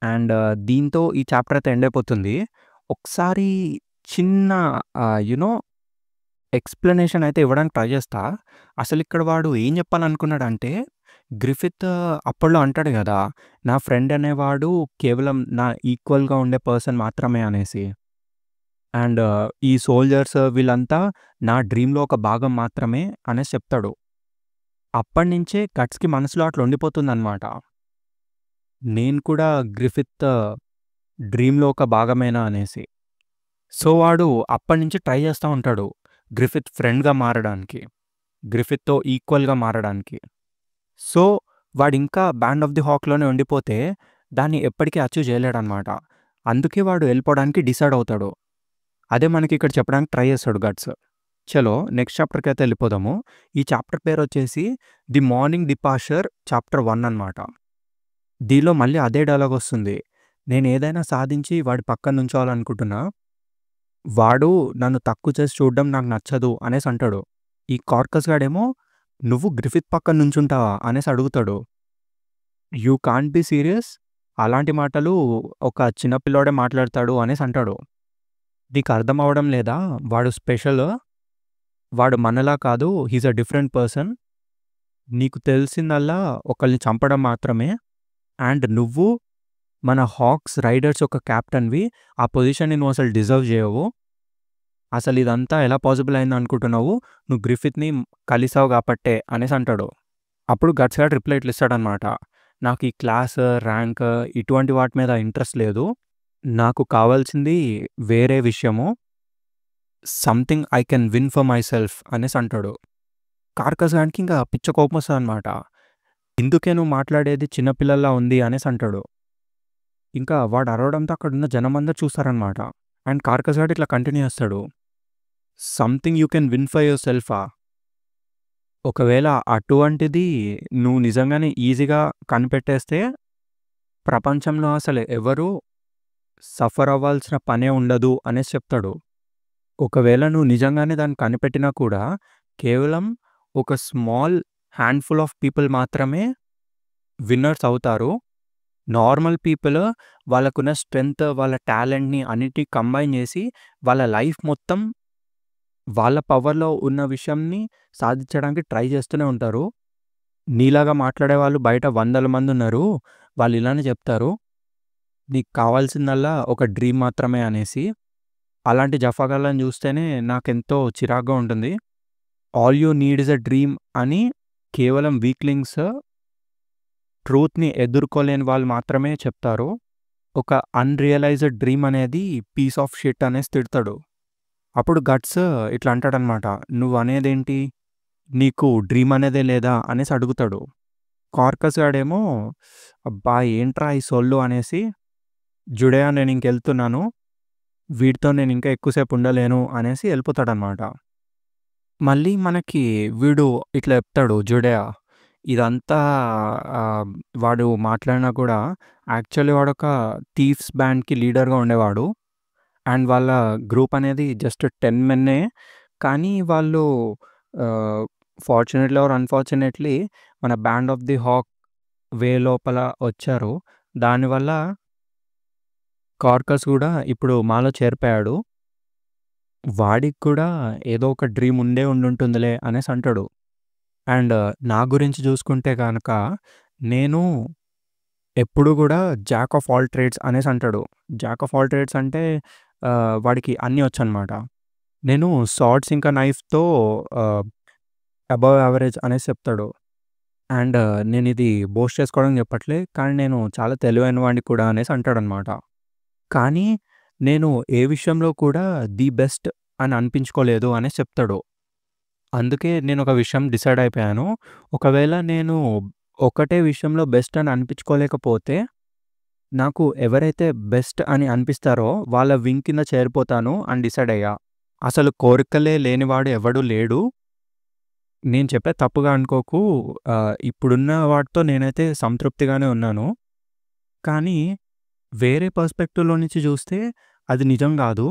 అండ్ దీంతో ఈ చాప్టర్ అయితే ఎండ్ అయిపోతుంది. ఒకసారి చిన్న యూ నో ఎక్స్‌ప్లనేషన్ అయితే ఇవ్వడానికి ట్రై చేస్తా. అసలిక్కడ వాడు ఏం చెప్పాలనుకున్నాడంటే, గ్రిఫిత్ అప్పట్లో అంటాడు గదా! నా ఫ్రెండ్ అనేవాడు కేవలం నా ఈక్వల్‌గా ఉండే పర్సన్ మాత్రమే అనేసి. అండ్ ఈ సోల్జర్స్ వీళ్ళంతా నా డ్రీమ్‌లో ఒక భాగం మాత్రమే అనేసి చెప్తాడు. అప్పటినుంచే గట్స్‌కి మనసులో అట్లా ఉండిపోతుందనమాట. నేను కూడా గ్రిఫిత్ డ్రీమ్‌లో ఒక భాగమేనా అనేసి. సో, వాడు అప్పటినుంచి ట్రై చేస్తా ఉంటాడు. గ్రిఫిత్ ఫ్రెండ్‌గా మారడానికి. గ్రిఫిత్‌తో ఈక్వల్‌గా మారడానికి. సో, వాడింకా బ్యాండ్ ఆఫ్ ది హాక్‌లోనే ఉండిపోతే దాన్ని ఎప్పటికీ అచీవ్ చేయలేడనమాట. అందుకే వాడు వెళ్ళిపోవడానికి డిసైడ్ అవుతాడు. అదే మనకిక్కడ చెప్పడానికి ట్రై చేస్తాడు గట్స్. చలో నెక్స్ట్ చాప్టర్‌కైతే వెళ్ళిపోదాము. ఈ చాప్టర్ పేరొచ్చేసి 'ది మార్నింగ్ డిపార్చర్' చాప్టర్ 1 అనమాట. దీనిలో మళ్ళీ అదే డైలాగ్ వస్తుంది. నేనేదైనా సాధించి వాడి పక్కన నుంచోవాలనుకుంటున్నా. వాడు నన్ను తక్కువ చేసి చూడడం నాకు నచ్చదు అనేసి అంటాడు. ఈ కార్కస్ గాడేమో నువ్వు గ్రిఫిత్ పక్కన నుంచుంటావా అనేసి అడుగుతాడు. You can't be serious? అలాంటి మాటలు ఒక చిన్న పిల్లోడే మాట్లాడతాడు అనేసి అంటాడు. నీకు అర్థం అవ్వడం లేదా? వాడు స్పెషల్. వాడు మనలా కాదు. He is a different person. నీకు తెలిసిందల్లా ఒకళ్ళని చంపడం మాత్రమే. అండ్ నువ్వు మన హాక్స్ రైడర్స్ యొక్క కెప్టెన్‌వి. ఆ పొజిషన్‌ని నువ్వు అసలు డిజర్వ్ చేయవు. అసలు ఇదంతా ఎలా పాసిబుల్ అయిందనుకుంటున్నావు? నువ్వు గ్రిఫిత్‌ని కలిసావు కాబట్టే అనేసి అంటాడు. అప్పుడు గట్స్ గాడు రిప్లై ఇట్లా ఇస్తాడనమాట. నాకు ఈ క్లాస్, ర్యాంక్ ఇటువంటి వాటి మీద ఇంట్రెస్ట్ లేదు. నాకు కావాల్సింది వేరే విషయము. Something I can win for my self అనేసి అంటాడు. కార్కస్ గానికి ఇంకా పిచ్చ కోపం వస్తదనమాట. ఇందుకే నువ్వు మాట్లాడేది చిన్న పిల్లల్లా ఉంది అనేసి అంటాడు. ఇంకా వాడు అరవడంతో అక్కడున్న జనమందరూ చూస్తారనమాట. అండ్ కార్కస్ గాడు ఇట్లా కంటిన్యూ చేస్తాడు. Something you can win for your సెల్ఫా? ఒకవేళ అటువంటిది నువ్వు నిజంగానే ఈజీగా కనిపెట్టేస్తే ప్రపంచంలో అసలు ఎవరు సఫర్ అవ్వాల్సిన పనే ఉండదు అనేసి చెప్తాడు. ఒకవేళ నువ్వు నిజంగానే దాన్ని కనిపెట్టినా కూడా కేవలం ఒక స్మాల్ హ్యాండ్‌ఫుల్ ఆఫ్ పీపుల్ మాత్రమే విన్నర్స్ అవుతారు. నార్మల్ పీపుల్ వాళ్ళకున్న స్ట్రెంగ్త్, వాళ్ళ టాలెంట్‌ని అన్నిటిని కంబైన్ చేసి వాళ్ళ లైఫ్ మొత్తం వాళ్ళ పవర్‌లో ఉన్న విషయంని సాధించడానికి ట్రై చేస్తూనే ఉంటారు. నీలాగా మాట్లాడేవాళ్ళు బయట వందల మందున్నారు. వాళ్ళు ఇలానే చెప్తారు. నీకు కావాల్సిందల్లా ఒక డ్రీమ్ మాత్రమే అనేసి. అలాంటి జఫాగాళ్ళని చూస్తేనే నాకెంతో చిరాకుగా ఉంటుంది. All you need is a dream అని కేవలం వీక్‌లింగ్స్, ట్రూత్‌ని ఎదుర్కోలేని వాళ్ళు మాత్రమే చెప్తారు. ఒక అన్‌రియలైజ్డ్ డ్రీమ్ అనేది పీస్ ఆఫ్ షిట్ అనేసి తిడతాడు. అప్పుడు గట్స్ ఇట్లా అంటాడనమాట. నువ్వనేదేంటి? నీకు డ్రీమ్ అనేదే లేదా? అనేసి అడుగుతాడు. కార్కస్ గాడేమో అబ్బా! ఏంట్రా ఈ సొల్లు అనేసి, జుడేయా నేనింకెళ్తున్నాను. వీడితో నేనింకా ఎక్కువ సేపు ఉండలేను అనేసి ఎళ్ళిపోతాడనమాట. మళ్ళీ మనకి వీడు ఇట్లా చెప్తాడు జుడేయా. ఇదంతా వాడు మాట్లాడినా కూడా యాక్చువల్లీ వాడొక థీఫ్స్ బ్యాండ్‌కి లీడర్‌గా ఉండేవాడు. అండ్ వాళ్ళ గ్రూప్ అనేది జస్ట్ 10 మెన్నే. కానీ వాళ్ళు ఫార్చునేట్‌లీ ఆర్ అన్‌ఫార్చునేట్‌లీ మన బ్యాండ్ ఆఫ్ ది హాక్ వే లోపల వచ్చారు. దానివల్ల కార్కస్ గూడా ఇప్పుడు మాలో చేరిపోయాడు. వాడికి కూడా ఏదో ఒక డ్రీమ్ ఉండే ఉండుంటుందిలే అనేసి అంటాడు. అండ్ నా గురించి చూసుకుంటే గనక నేను ఎప్పుడు గూడా జాక్ ఆఫ్ ఆల్ ట్రేడ్స్ అనేసి అంటాడు. జాక్ ఆఫ్ ఆల్ ట్రేడ్స్ అంటే వాడికి అన్నీ వచ్చనమాట. నేను సార్డ్స్ ఇంకా నైఫ్‌తో అబవ్ యావరేజ్ అనేసి చెప్తాడు. అండ్ నేనిది బోస్ట్ చేసుకోవడానికి చెప్పట్లే. కానీ నేను చాలా తెలివైన వాడిని కూడా అనేసి అంటాడనమాట. కానీ నేను ఏ విషయంలో కూడా ది బెస్ట్ అని అనిపించుకోలేదు అనేసి చెప్తాడు. అందుకే నేనొక విషయం డిసైడ్ అయిపోయాను. ఒకవేళ నేను ఒకటే విషయంలో బెస్ట్ అని అనిపించుకోలేకపోతే నాకు ఎవరైతే బెస్ట్ అని అనిపిస్తారో వాళ్ళ వింగ్ కింద చేరిపోతాను అని డిసైడ్ అయ్యా. అసలు కోరికలే లేనివాడు ఎవడు లేడు. నేను చెప్పేది తప్పుగా అనుకోకు. ఇప్పుడున్న వాటితో నేనైతే సంతృప్తిగానే ఉన్నాను. కానీ వేరే పర్స్పెక్టివ్‌లో నుంచి చూస్తే అది నిజం గాదు.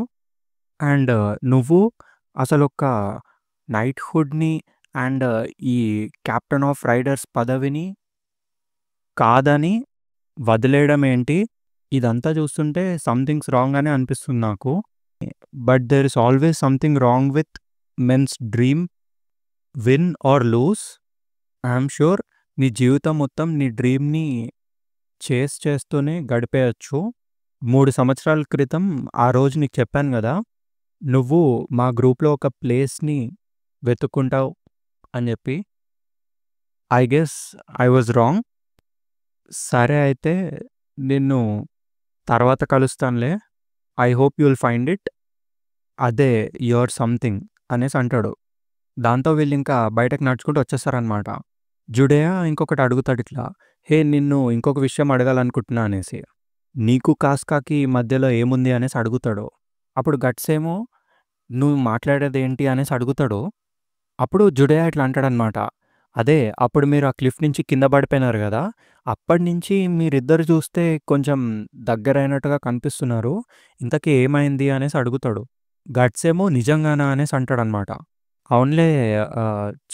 అండ్ నువ్వు అసలొక నైట్‌హుడ్‌ని అండ్ ఈ కెప్టెన్ ఆఫ్ రైడర్స్ పదవిని కాదని వదిలేయడం ఏంటి? ఇదంతా చూస్తుంటే సంథింగ్స్ రాంగ్ అనే అనిపిస్తుంది నాకు. But there is always something wrong with men's dream. Win or lose, I'm sure నీ జీవితం మొత్తం నీ డ్రీమ్‌ని చేస్తూనే గడిపేయొచ్చు. 3 సంవత్సరాల క్రితం ఆ రోజు నీకు చెప్పాను గదా! నువ్వు మా గ్రూప్‌లో ఒక ప్లేస్‌ని వెతుక్కుంటావు అని జెప్పి. I guess I was wrong. సరే అయితే నిన్ను తర్వాత కలుస్తానులే. I hope you will find it. అదే యూఆర్ సంథింగ్ అనేసి అంటాడు. దాంతో వీళ్ళింకా బయటకి నడుచుకుంటూ వచ్చేస్తారనమాట. జుడేయా ఇంకొకటి అడుగుతాడిట్లా, హే! నిన్ను ఇంకొక విషయం అడగాలనుకుంటున్నా అనేసి. నీకు కాస్కాకి మధ్యలో ఏముంది అనేసి అడుగుతాడు. అప్పుడు గట్స్ ఏమో నువ్వు మాట్లాడేదేంటి అనేసి అడుగుతాడు. అప్పుడు జుడేయా ఇట్లా అంటాడనమాట. అదే అప్పుడు మీరు ఆ క్లిఫ్ నుంచి కింద పడిపోయినారు గదా! అప్పటినుంచి మీరిద్దరు చూస్తే కొంచెం దగ్గరైనట్టుగా కనిపిస్తున్నారు. ఇంతకీ ఏమైంది అనేసి అడుగుతాడు. గట్స్ ఏమో నిజంగానా అనేసి అంటాడనమాట. అవునులే,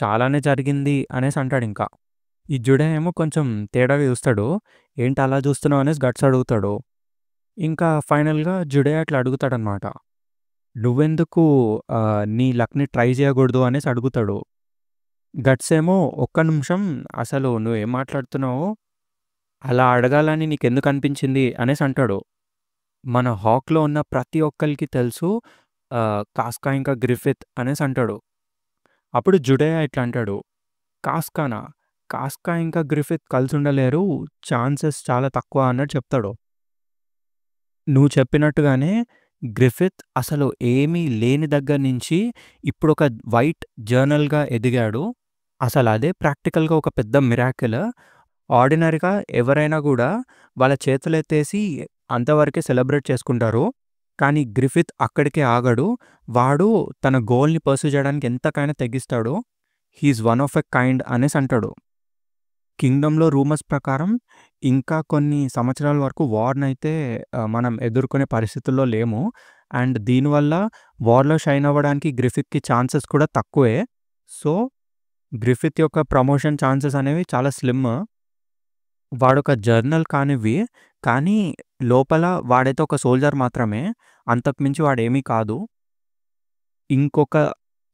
చాలానే జరిగింది అనేసి అంటాడింకా. ఈ జుడే ఏమో కొంచెం తేడాగా చూస్తాడు. ఏంటి అలా చూస్తున్నావు అనేసి గట్స్ అడుగుతాడు. ఇంకా ఫైనల్‌గా జుడే అట్లా అడుగుతాడనమాట. నువ్వెందుకు నీ లక్‌ని ట్రై చేయకూడదు అనేసి అడుగుతాడు. గట్స్ ఏమో ఒక్క నిమిషం, అసలు నువ్వేం మాట్లాడుతున్నావో అలా అడగాలని నీకెందుకు అనిపించింది అనేసి అంటాడు. మన హాక్‌లో ఉన్న ప్రతి ఒక్కళ్ళకి తెలుసు కాస్కా ఇంకా గ్రిఫిత్ అనేసి అంటాడు. అప్పుడు జుడేయా ఇట్లా అంటాడు. కాస్కానా? కాస్కా ఇంకా గ్రిఫిత్ కలిసుండలేరు. ఛాన్సెస్ చాలా తక్కువ అన్నట్టు చెప్తాడు. నువ్వు చెప్పినట్టుగానే గ్రిఫిత్ అసలు ఏమీ లేని దగ్గర నుంచి ఇప్పుడొక వైట్ జర్నల్‌గా ఎదిగాడు. అసలదే ప్రాక్టికల్‌గా ఒక పెద్ద మిరాకిల్. ఆర్డినరీగా ఎవరైనా గూడా వాళ్ళ చేతులెత్తేసి అంతవరకే సెలబ్రేట్ చేసుకుంటారు. కానీ గ్రిఫిత్ అక్కడికే ఆగడు. వాడు తన గోల్‌ని పర్స్యూ చేయడానికి ఎంతకైనా తెగిస్తాడు. He is one of a kind అనేసి అంటాడు. కింగ్‌డమ్‌లో రూమర్స్ ప్రకారం ఇంకా కొన్ని సంవత్సరాల వరకు వార్‌నైతే మనం ఎదుర్కొనే పరిస్థితుల్లో లేము. అండ్ దీనివల్ల వార్‌లో షైన్ అవ్వడానికి గ్రిఫిత్‌కి ఛాన్సెస్ కూడా తక్కువే. సో, గ్రిఫిత్ యొక్క ప్రమోషన్ ఛాన్సెస్ అనేవి చాలా స్లిమ్. వాడొక జర్నల్ కానివ్వి, కానీ లోపల వాడైతే ఒక సోల్జర్ మాత్రమే. అంతకు మించి వాడేమీ కాదు. ఇంకొక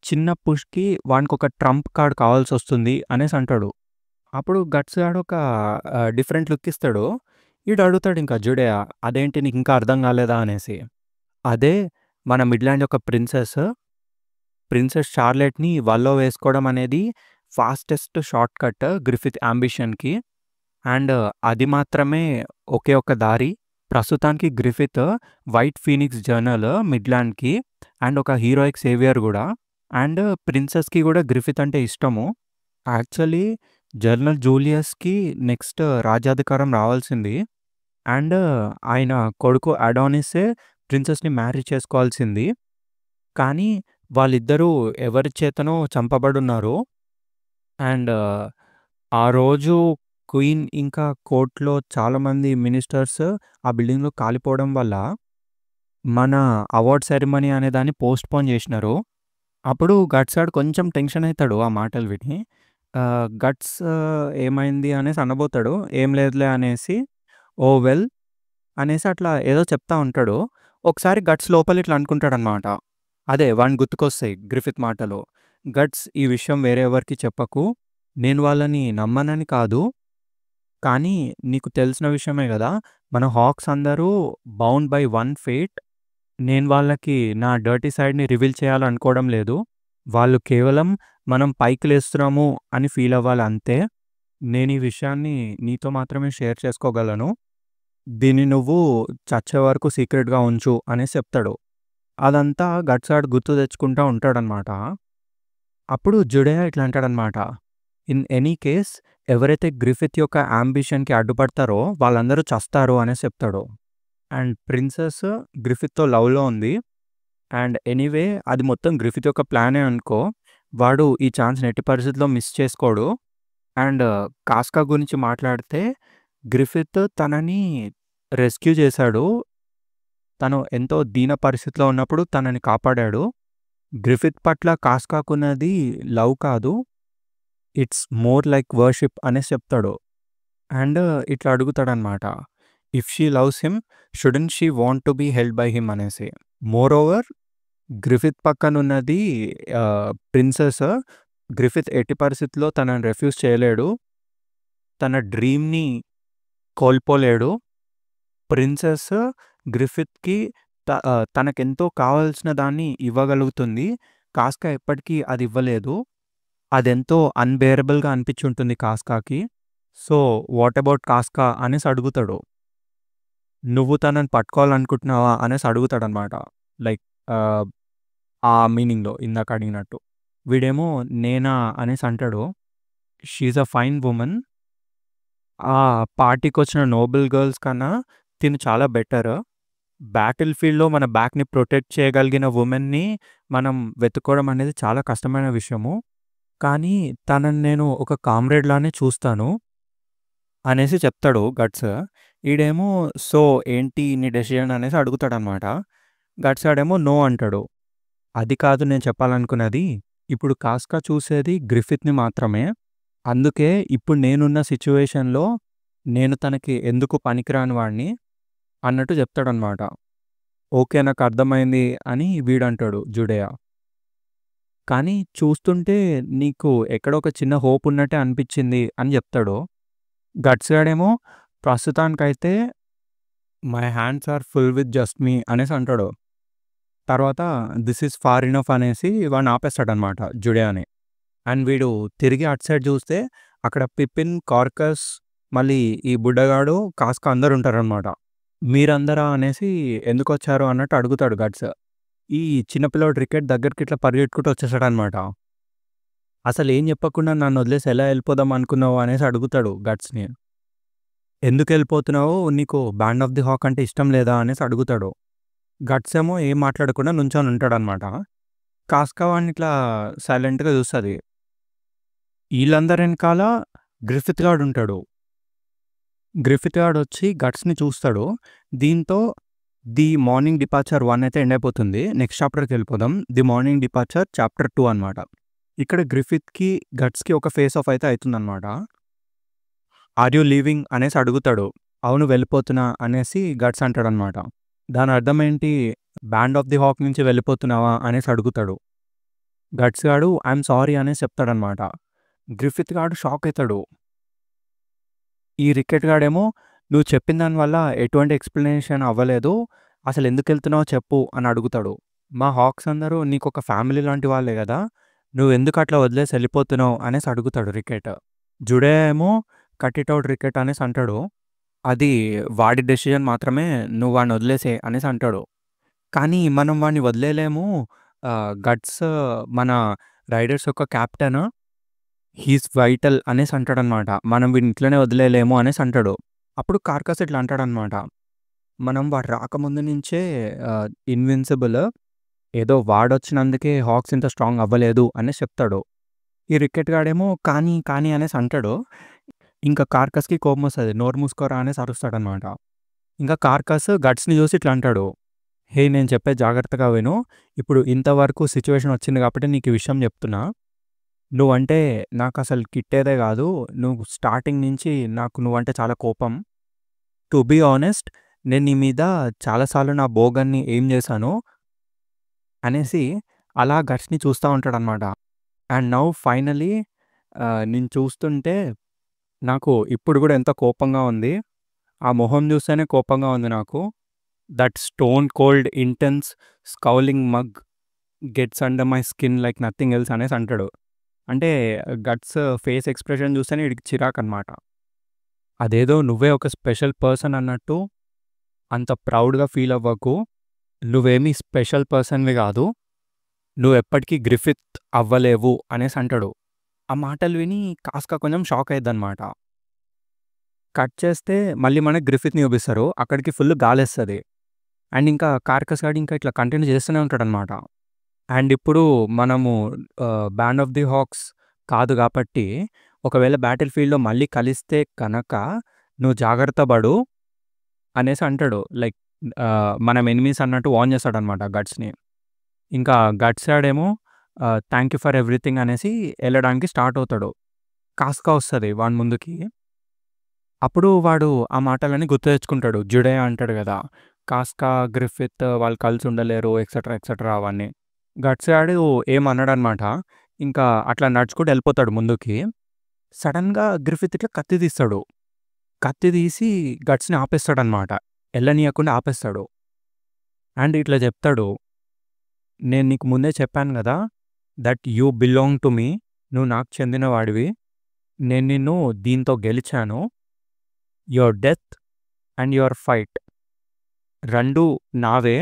చిన్న పుష్‌కి వానికొక ట్రంప్ కార్డ్ కావాల్సొస్తుంది అనేసి అంటాడు. అప్పుడు గట్స్ గాడు ఒక డిఫరెంట్ లుక్ ఇస్తాడు. ఈడు అడుగుతాడింకా జుడేయా, అదేంటి నీకింకా అర్థం కాలేదా అనేసి. అదే మన మిడ్‌ల్యాండ్ యొక్క ప్రిన్సెస్ షార్లెట్‌ని వల్లో వేసుకోవడం అనేది ఫాస్టెస్ట్ షార్ట్ కట్ గ్రిఫిత్ యాంబిషన్‌కి. అండ్ అది మాత్రమే ఒకే ఒక్క దారి. ప్రస్తుతానికి గ్రిఫిత్ వైట్ ఫీనిక్స్ జర్నల్ మిడ్‌ల్యాండ్‌కి అండ్ ఒక హీరోయిక్ సేవియర్ గూడా. అండ్ ప్రిన్సెస్‌కి గూడా గ్రిఫిత్ అంటే ఇష్టము. యాక్చువల్లీ జనరల్ జూలియస్‌కి నెక్స్ట్ రాజ్యాధికారం రావాల్సింది. అండ్ ఆయన కొడుకు అడానిసే ప్రిన్సెస్‌ని మ్యారీ చేసుకోవాల్సింది. కానీ వాళ్ళిద్దరూ ఎవరి చేతనో చంపబడున్నారు. అండ్ ఆ రోజు క్వీన్ ఇంకా కోర్ట్‌లో చాలామంది మినిస్టర్స్ ఆ బిల్డింగ్‌లో కాలిపోవడం వల్ల మన అవార్డ్ సెరమనీ అనే దాన్ని పోస్ట్‌పోన్ చేసినారు. అప్పుడు గట్స్ గాడు కొంచెం టెన్షన్ అయితాడు ఆ మాటలు విని. గట్స్ ఏమైంది అనేసి అనబోతాడు. ఏం లేదులే అనేసి, ఓహ్! వెల్ అనేసి అట్లా ఏదో చెప్తా ఉంటాడు. ఒకసారి గట్స్ లోపల ఇట్లా అనుకుంటాడనమాట. అదే వానికి గుర్తుకొస్తాయి గ్రిఫిత్ మాటలు. గట్స్, ఈ విషయం వేరే ఎవరికీ చెప్పకు. నేను వాళ్ళని నమ్మనని కాదు. కానీ నీకు తెలిసిన విషయమే గదా! మన హాక్స్ అందరూ బౌండ్ బై వన్ ఫేట్. నేను వాళ్ళకి నా డర్టీ సైడ్‌ని రివీల్ చేయాలనుకోవడం లేదు. వాళ్ళు కేవలం మనం పైకి లేస్తున్నాము అని ఫీల్ అవ్వాలి అంతే. నేను ఈ విషయాన్ని నీతో మాత్రమే షేర్ చేసుకోగలను. దీన్ని నువ్వు చచ్చే వరకు సీక్రెట్‌గా ఉంచు అనేసి చెప్తాడు. అదంతా గట్స్ గాడు గుర్తు తెచ్చుకుంటా ఉంటాడనమాట. అప్పుడు జుడేయా ఇట్లా అంటాడనమాట. ఇన్ ఎనీ కేస్ ఎవరైతే గ్రిఫిత్ యొక్క యాంబిషన్‌కి అడ్డుపడతారో వాళ్ళందరూ చస్తారు అనేసి చెప్తాడు. అండ్ ప్రిన్సెస్ గ్రిఫిత్‌తో లవ్‌లో ఉంది. అండ్ ఎనీవే అది మొత్తం గ్రిఫిత్ యొక్క ప్లానే అనుకో. వాడు ఈ ఛాన్స్‌ని ఎట్టి పరిస్థితిలో మిస్ చేసుకోడు. అండ్ కాస్కా గురించి మాట్లాడితే గ్రిఫిత్ తనని రెస్క్యూ చేశాడు. తను ఎంతో దీన పరిస్థితిలో ఉన్నప్పుడు తనని కాపాడాడు. గ్రిఫిత్ పట్ల కాస్కాకున్నది లవ్ కాదు. ఇట్స్ మోర్ లైక్ వర్షిప్ అనేసి చెప్తాడు. అండ్ ఇట్లా అడుగుతాడనమాట. If she loves him shouldn't she want to be held by him అనేసి. మోరోవర్ గ్రిఫిత్ పక్కనున్నది ప్రిన్సెస్. గ్రిఫిత్ ఎట్టి పరిస్థితిలో తనని రిఫ్యూజ్ చేయలేడు. తన డ్రీమ్‌ని కోల్పోలేడు. ప్రిన్సెస్ గ్రిఫిత్‌కి తనకెంతో కావాల్సిన దాన్ని ఇవ్వగలుగుతుంది. కాస్కా ఎప్పటికీ అది ఇవ్వలేదు. అదెంతో అన్‌బేరబుల్‌గా అనిపించుంటుంది కాస్కాకి. సో, వాట్ అబౌట్ కాస్కా అనేసి అడుగుతాడు. నువ్వు తనని పట్టుకోవాలనుకుంటున్నావా అనేసి అడుగుతాడనమాట. లైక్ ఆ మీనింగ్‌లో ఇందాక అడిగినట్టు. వీడేమో నేనా అనేసి అంటాడు. She is a fine woman. ఆ పార్టీకొచ్చిన నోబుల్ గర్ల్స్ కన్నా తిను చాలా బెటర్. బ్యాటిల్ ఫీల్డ్‌లో మన బ్యాక్‌ని ప్రొటెక్ట్ చేయగలిగిన వుమెన్‌ని మనం వెతుక్కోవడం అనేది చాలా కష్టమైన విషయము. కానీ తనని నేను ఒక కామ్రేడ్ లానే చూస్తాను అనేసి చెప్తాడు గట్స్. ఈడేమో సో ఏంటి నీ డెసిషన్ అనేసి అడుగుతాడనమాట. గట్స్ ఆడేమో నో అంటాడు. అది కాదు నేను చెప్పాలనుకున్నది. ఇప్పుడు కాస్కా చూసేది గ్రిఫిత్‌ని మాత్రమే. అందుకే ఇప్పుడు నేనున్న సిట్యుయేషన్‌లో నేను తనకి ఎందుకు పనికిరాని వాడిని అన్నట్టు చెప్తాడనమాట. ఓకే నాకు అర్థమైంది అని వీడంటాడు జుడేయా. కానీ చూస్తుంటే నీకు ఎక్కడో ఒక చిన్న హోప్ ఉన్నట్టే అనిపించింది అని చెప్తాడు. గట్స్ గాడేమో ప్రస్తుతానికైతే my hands are full with just me అనేసి అంటాడు. తర్వాత దిస్ ఈజ్ ఫార్ ఇనఫ్ అనేసి వాడిని ఆపేస్తాడనమాట జుడేయాని. అండ్ వీడు తిరిగి అటు సైడ్ చూస్తే అక్కడ పిపిన్, కార్కస్, మళ్ళీ ఈ బుడ్డగాడు, కాస్కా అందరూ ఉంటారనమాట. మీరందరా అనేసి ఎందుకొచ్చారు అన్నట్టు అడుగుతాడు గట్స్. ఈ చిన్నపిల్లోడు రికెట్ దగ్గరికి ఇట్లా పరిగెట్టుకుంటూ వచ్చేసాడనమాట. అసలు ఏం చెప్పకుండా నన్ను వదిలేసి ఎలా వెళ్ళిపోదాం అనుకున్నావు అనేసి అడుగుతాడు గట్స్‌ని. ఎందుకు వెళ్ళిపోతున్నావు? నీకు బ్యాండ్ ఆఫ్ ది హాక్ అంటే ఇష్టం లేదా అనేసి అడుగుతాడు. గట్స్ ఏమో ఏం మాట్లాడకుండా నుంచొని ఉంటాడనమాట. కాస్కా వాడిని ఇట్లా సైలెంట్‌గా చూస్తది. ఈళ్ళందరి వెనకాల గ్రిఫిత్ గాడు ఉంటాడు. గ్రిఫిత్ గాడు వచ్చి గట్స్‌ని చూస్తాడు. దీంతో ది మార్నింగ్ డిపార్చర్ 1 అయితే ఎండ్ అయిపోతుంది. నెక్స్ట్ చాప్టర్‌కి వెళ్ళిపోదాం. ది మార్నింగ్ డిపార్చర్ చాప్టర్ 2 అనమాట. ఇక్కడ గ్రిఫిత్‌కి, గట్స్‌కి ఒక ఫేస్ ఆఫ్ అయితే అవుతుందనమాట. ఆర్ యూ లీవింగ్ అనేసి అడుగుతాడు. అవును వెళ్ళిపోతున్నా అనేసి గట్స్ అంటాడనమాట. దాని అర్థం ఏంటి? బ్యాండ్ ఆఫ్ ది హాక్ నుంచి వెళ్ళిపోతున్నావా అనేసి అడుగుతాడు. గట్స్ గాడు ఐయామ్ సారీ అనేసి చెప్తాడనమాట. గ్రిఫిత్ గాడు షాక్ అవుతాడు. ఈ రికెట్ గాడేమో నువ్వు చెప్పిన దానివల్ల ఎటువంటి ఎక్స్‌ప్లనేషన్ అవ్వలేదు. అసలు ఎందుకెళ్తున్నావో చెప్పు అని అడుగుతాడు. మా హాక్స్ అందరూ నీకొక ఫ్యామిలీ లాంటి వాళ్ళే గదా! నువ్వెందుకు అట్లా వదిలేసి వెళ్ళిపోతున్నావు అనేసి అడుగుతాడు రికెట్. జుడే ఏమో కట్ ఇట్ ఔట్ రికెట్ అనేసి అంటాడు. అది వాడి డెసిషన్ మాత్రమే. నువ్వు వాడిని వదిలేసేయి అనేసి అంటాడు. కానీ మనం వాడిని వదిలేయలేము. గట్స్ మన రైడర్స్ యొక్క కెప్టెన్. హీస్ వైటల్ అనేసి అంటాడనమాట. మనం వీడిని ఇట్లనే వదిలేయలేము అనేసి అంటాడు. అప్పుడు కార్కస్ ఇట్లా అంటాడనమాట. మనం వాడు రాకముందు నుంచే ఇన్విన్సిబుల్. ఏదో వాడొచ్చినందుకే హాక్స్ ఇంత స్ట్రాంగ్ అవ్వలేదు అనేసి చెప్తాడు. ఈ రికెట్ గాడేమో కానీ, కానీ అనేసి అంటాడు. ఇంకా కార్కస్‌కి కోపమొస్తది. నోరు మూసుకోరా అనేసి అరుస్తాడనమాట. ఇంకా కార్కస్ గట్స్‌ని చూసి ఇట్లా అంటాడు. హే నేను చెప్పేది జాగ్రత్తగా విను. ఇప్పుడు ఇంతవరకు సిట్యుయేషన్ వచ్చింది కాబట్టి నీకు ఈ విషయం చెప్తున్నా. నువ్వంటే నాకసలు కిట్టేదే గాదు. నువ్వు స్టార్టింగ్ నుంచి నాకు నువ్వంటే చాలా కోపం. టు బీ ఆనెస్ట్ నేను నీ మీద చాలా సార్లు నా బోగన్‌ని ఎయిమ్ చేశాను అనేసి అలా గట్స్‌ని చూస్తా ఉంటాడనమాట. అండ్ నౌ ఫైనల్లీ నిన్ను చూస్తుంటే నాకు ఇప్పుడు గూడా ఎంతో కోపంగా ఉంది. ఆ మొహం చూస్తేనే కోపంగా ఉంది నాకు. That stone cold intense scowling mug gets under my skin like nothing else అనేసి అంటాడు. అంటే గట్స్ ఫేస్ ఎక్స్‌ప్రెషన్ చూస్తేనే ఈడికి చిరాకనమాట. అదేదో నువ్వే ఒక స్పెషల్ పర్సన్ అన్నట్టు అంత ప్రౌడ్‌గా ఫీల్ అవ్వకు. నువ్వేమీ స్పెషల్ పర్సన్‌వి గాదు. నువ్వెప్పటికీ గ్రిఫిత్ అవ్వలేవు అనేసి అంటాడు. ఆ మాటలు విని కాస్కా కొంచెం షాక్ అయిద్దనమాట. కట్ చేస్తే మళ్ళీ మనకి గ్రిఫిత్‌ని చూపిస్తారు. అక్కడికి ఫుల్ గాలేస్తది. అండ్ ఇంకా కార్కస్ గాడు ఇంకా ఇట్లా కంటిన్యూ చేస్తూనే ఉంటాడనమాట. అండ్ ఇప్పుడు మనము బ్యాండ్ ఆఫ్ ది హాక్స్ కాదు కాబట్టి, ఒకవేళ బ్యాటిల్ ఫీల్డ్‌లో మళ్ళీ కలిస్తే కనక నువ్వు జాగ్రత్త పడు అనేసి అంటాడు. లైక్ మనం ఎనిమీస్ అన్నట్టు వార్న్ చేస్తాడనమాట గట్స్‌ని. ఇంకా గట్స్ గాడేమో థాంక్ యూ ఫర్ ఎవ్రీథింగ్ అనేసి ఎళ్ళడానికి స్టార్ట్ అవుతాడు. కాస్కా వస్తది వాని ముందుకి. అప్పుడు వాడు ఆ మాటలన్నీ గుర్తు తెచ్చుకుంటాడు. జుడే అంటాడు గదా! కాస్కా, గ్రిఫిత్ వాళ్ళు కలిసి ఉండలేరు ఎక్సెట్రా, ఎక్సెట్రా అవన్నీ. గట్స్ గాడు ఏమనడనమాట. ఇంకా అట్లా నడుచుకుంటూ ఎళ్ళిపోతాడు ముందుకి. సడెన్‌గా గ్రిఫిత్ ఇట్లా కత్తి తీస్తాడు. కత్తి తీసి గట్స్‌ని ఆపేస్తాడనమాట. ఎళ్ళనీయకుండా ఆపేస్తాడు. అండ్ ఇట్లా చెప్తాడు, నేను నీకు ముందే చెప్పాను గదా! That you belong to me. నువ్వు నాకు చెందిన వాడివి. నేను నిన్ను దీంతో గెలిచాను. Your death and your fight 2 నావే.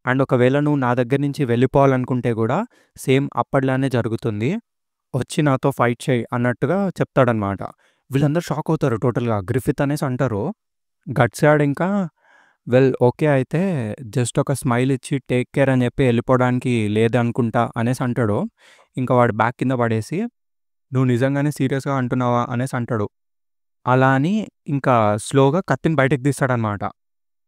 అండ్ ఒకవేళ నువ్వు నా దగ్గర నుంచి వెళ్ళిపోవాలనుకుంటే గూడా సేమ్ అప్పట్లానే జరుగుతుంది. వచ్చి నాతో ఫైట్ చెయి అన్నట్టుగా చెప్తాడనమాట. వీళ్ళందరూ షాక్ అవుతారు టోటల్‌గా. గ్రిఫిత్ అనేసి అంటారు. గట్స్ గాడు ఇంకా ఓకే. అయితే జస్ట్ ఒక స్మైల్ ఇచ్చి టేక్ కేర్ అని చెప్పి ఎళ్ళిపోవడానికి లేదనుకుంటా అనేసి అంటాడు. ఇంకా వాడు బ్యాగ్ కింద పడేసి, నువ్వు నిజంగానే సీరియస్‌గా అంటున్నావా అనేసి అంటాడు. అలా అని ఇంకా స్లోగా కత్తిని బయటకి తీస్తాడనమాట.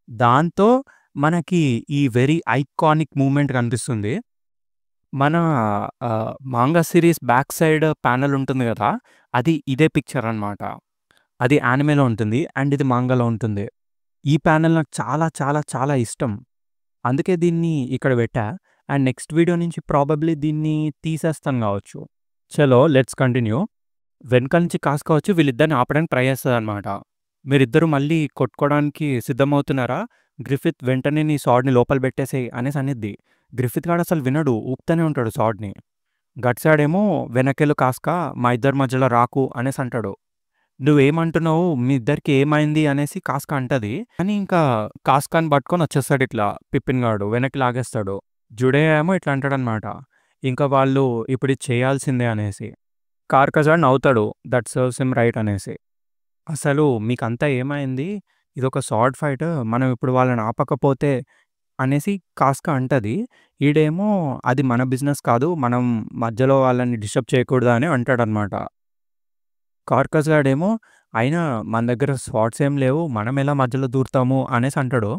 దాంతో మనకి ఈ వెరీ ఐకానిక్ మూవ్‌మెంట్ కనిపిస్తుంది. మన manga series back side panel ఉంటుంది గదా! అది ఇదే పిక్చర్ అనమాట. అది యానిమేలో ఉంటుంది. అండ్ ఇది మాంగాలో ఉంటుంది. ఈ ప్యానెల్ నాకు చాలా చాలా చాలా ఇష్టం. అందుకే దీన్ని ఇక్కడ పెట్టా. అండ్ నెక్స్ట్ వీడియో నుంచి ప్రాబబ్లీ దీన్ని తీసేస్తాను గావచ్చు. చలో లెట్స్ కంటిన్యూ. వెనక నుంచి కాస్కా వచ్చి వీళ్ళిద్దరిని ఆపడానికి ట్రై చేస్తదనమాట. మీరిద్దరూ మళ్ళీ కొట్టుకోవడానికి సిద్ధమవుతున్నారా? గ్రిఫిత్ వెంటనే నీ స్వార్డ్‌ని లోపల పెట్టేసేయ్ అనేసి అనిద్ది. గ్రిఫిత్ గాడు అసలు వినడు. ఊపుతూనే ఉంటాడు స్వార్డ్‌ని. గట్స్ గాడేమో వెనకెళ్ళు కాస్కా, మా ఇద్దరి మధ్యలో రాకు అనేసి అంటాడు. నువ్వేమంటున్నావు? మీ ఇద్దరికి ఏమైంది అనేసి కాస్కా అంటది. కానీ ఇంకా కాస్కాని పట్టుకొని వచ్చేస్తాడు ఇట్లా పిప్పిన్ గాడు. వెనక్కి లాగేస్తాడు. జుడే ఏమో ఇట్లా అంటాడనమాట. ఇంకా వాళ్ళు ఇప్పుడు ఇది చేయాల్సిందే అనేసి. కార్కస్ గాడు నవ్వుతాడు. దట్ సర్వ్స్ హిమ్ రైట్ అనేసి. అసలు మీకంతా ఏమైంది? ఇదొక స్వార్డ్ ఫైట్. మనం ఇప్పుడు వాళ్ళని ఆపకపోతే అనేసి కాస్కా అంటది. ఈడేమో అది మన బిజినెస్ కాదు. మనం మధ్యలో వాళ్ళని డిస్టర్బ్ చేయకూడదు అని అంటాడనమాట. కార్కస్ గాడేమో అయినా మన దగ్గర స్వార్డ్స్ ఏం లేవు. మనం ఎలా మధ్యలో దూరుతాము అనేసి అంటాడు.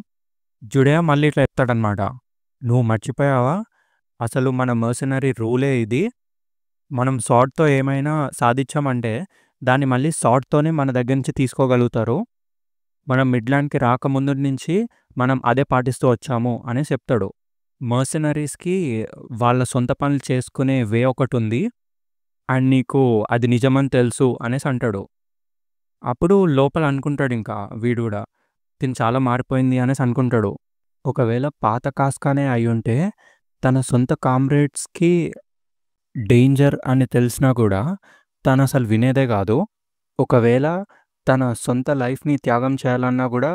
జుడే మళ్ళీ ఇట్లా చెప్తాడనమాట. నువ్వు మర్చిపోయావా? అసలు మన మర్సనరీ రూలే ఇది. మనం స్వార్డ్‌తో ఏమైనా సాధిచ్చామంటే దాన్ని మళ్ళీ స్వార్డ్‌తోనే మన దగ్గర నుంచి తీసుకోగలుగుతారు. మనం మిడ్‌ల్యాండ్‌కి రాకముందు నుంచి మనం అదే పాటిస్తూ వచ్చాము అనేసి చెప్తాడు. మర్సనరీస్‌కి వాళ్ళ సొంత పనులు చేసుకునే వే ఒకటుంది. అండ్ నీకు అది నిజమని తెలుసు అనేసి అంటాడు. అప్పుడు లోపల అనుకుంటాడింకా వీడు గూడా. తిను చాలా మారిపోయింది అనేసి అనుకుంటాడు. ఒకవేళ పాత కాస్కానే అయ్యుంటే తన సొంత కామ్రేడ్స్‌కి డేంజర్ అని తెలిసినా కూడా తనసలు వినేదే గాదు. ఒకవేళ తన సొంత లైఫ్‌ని త్యాగం చేయాలన్నా గూడా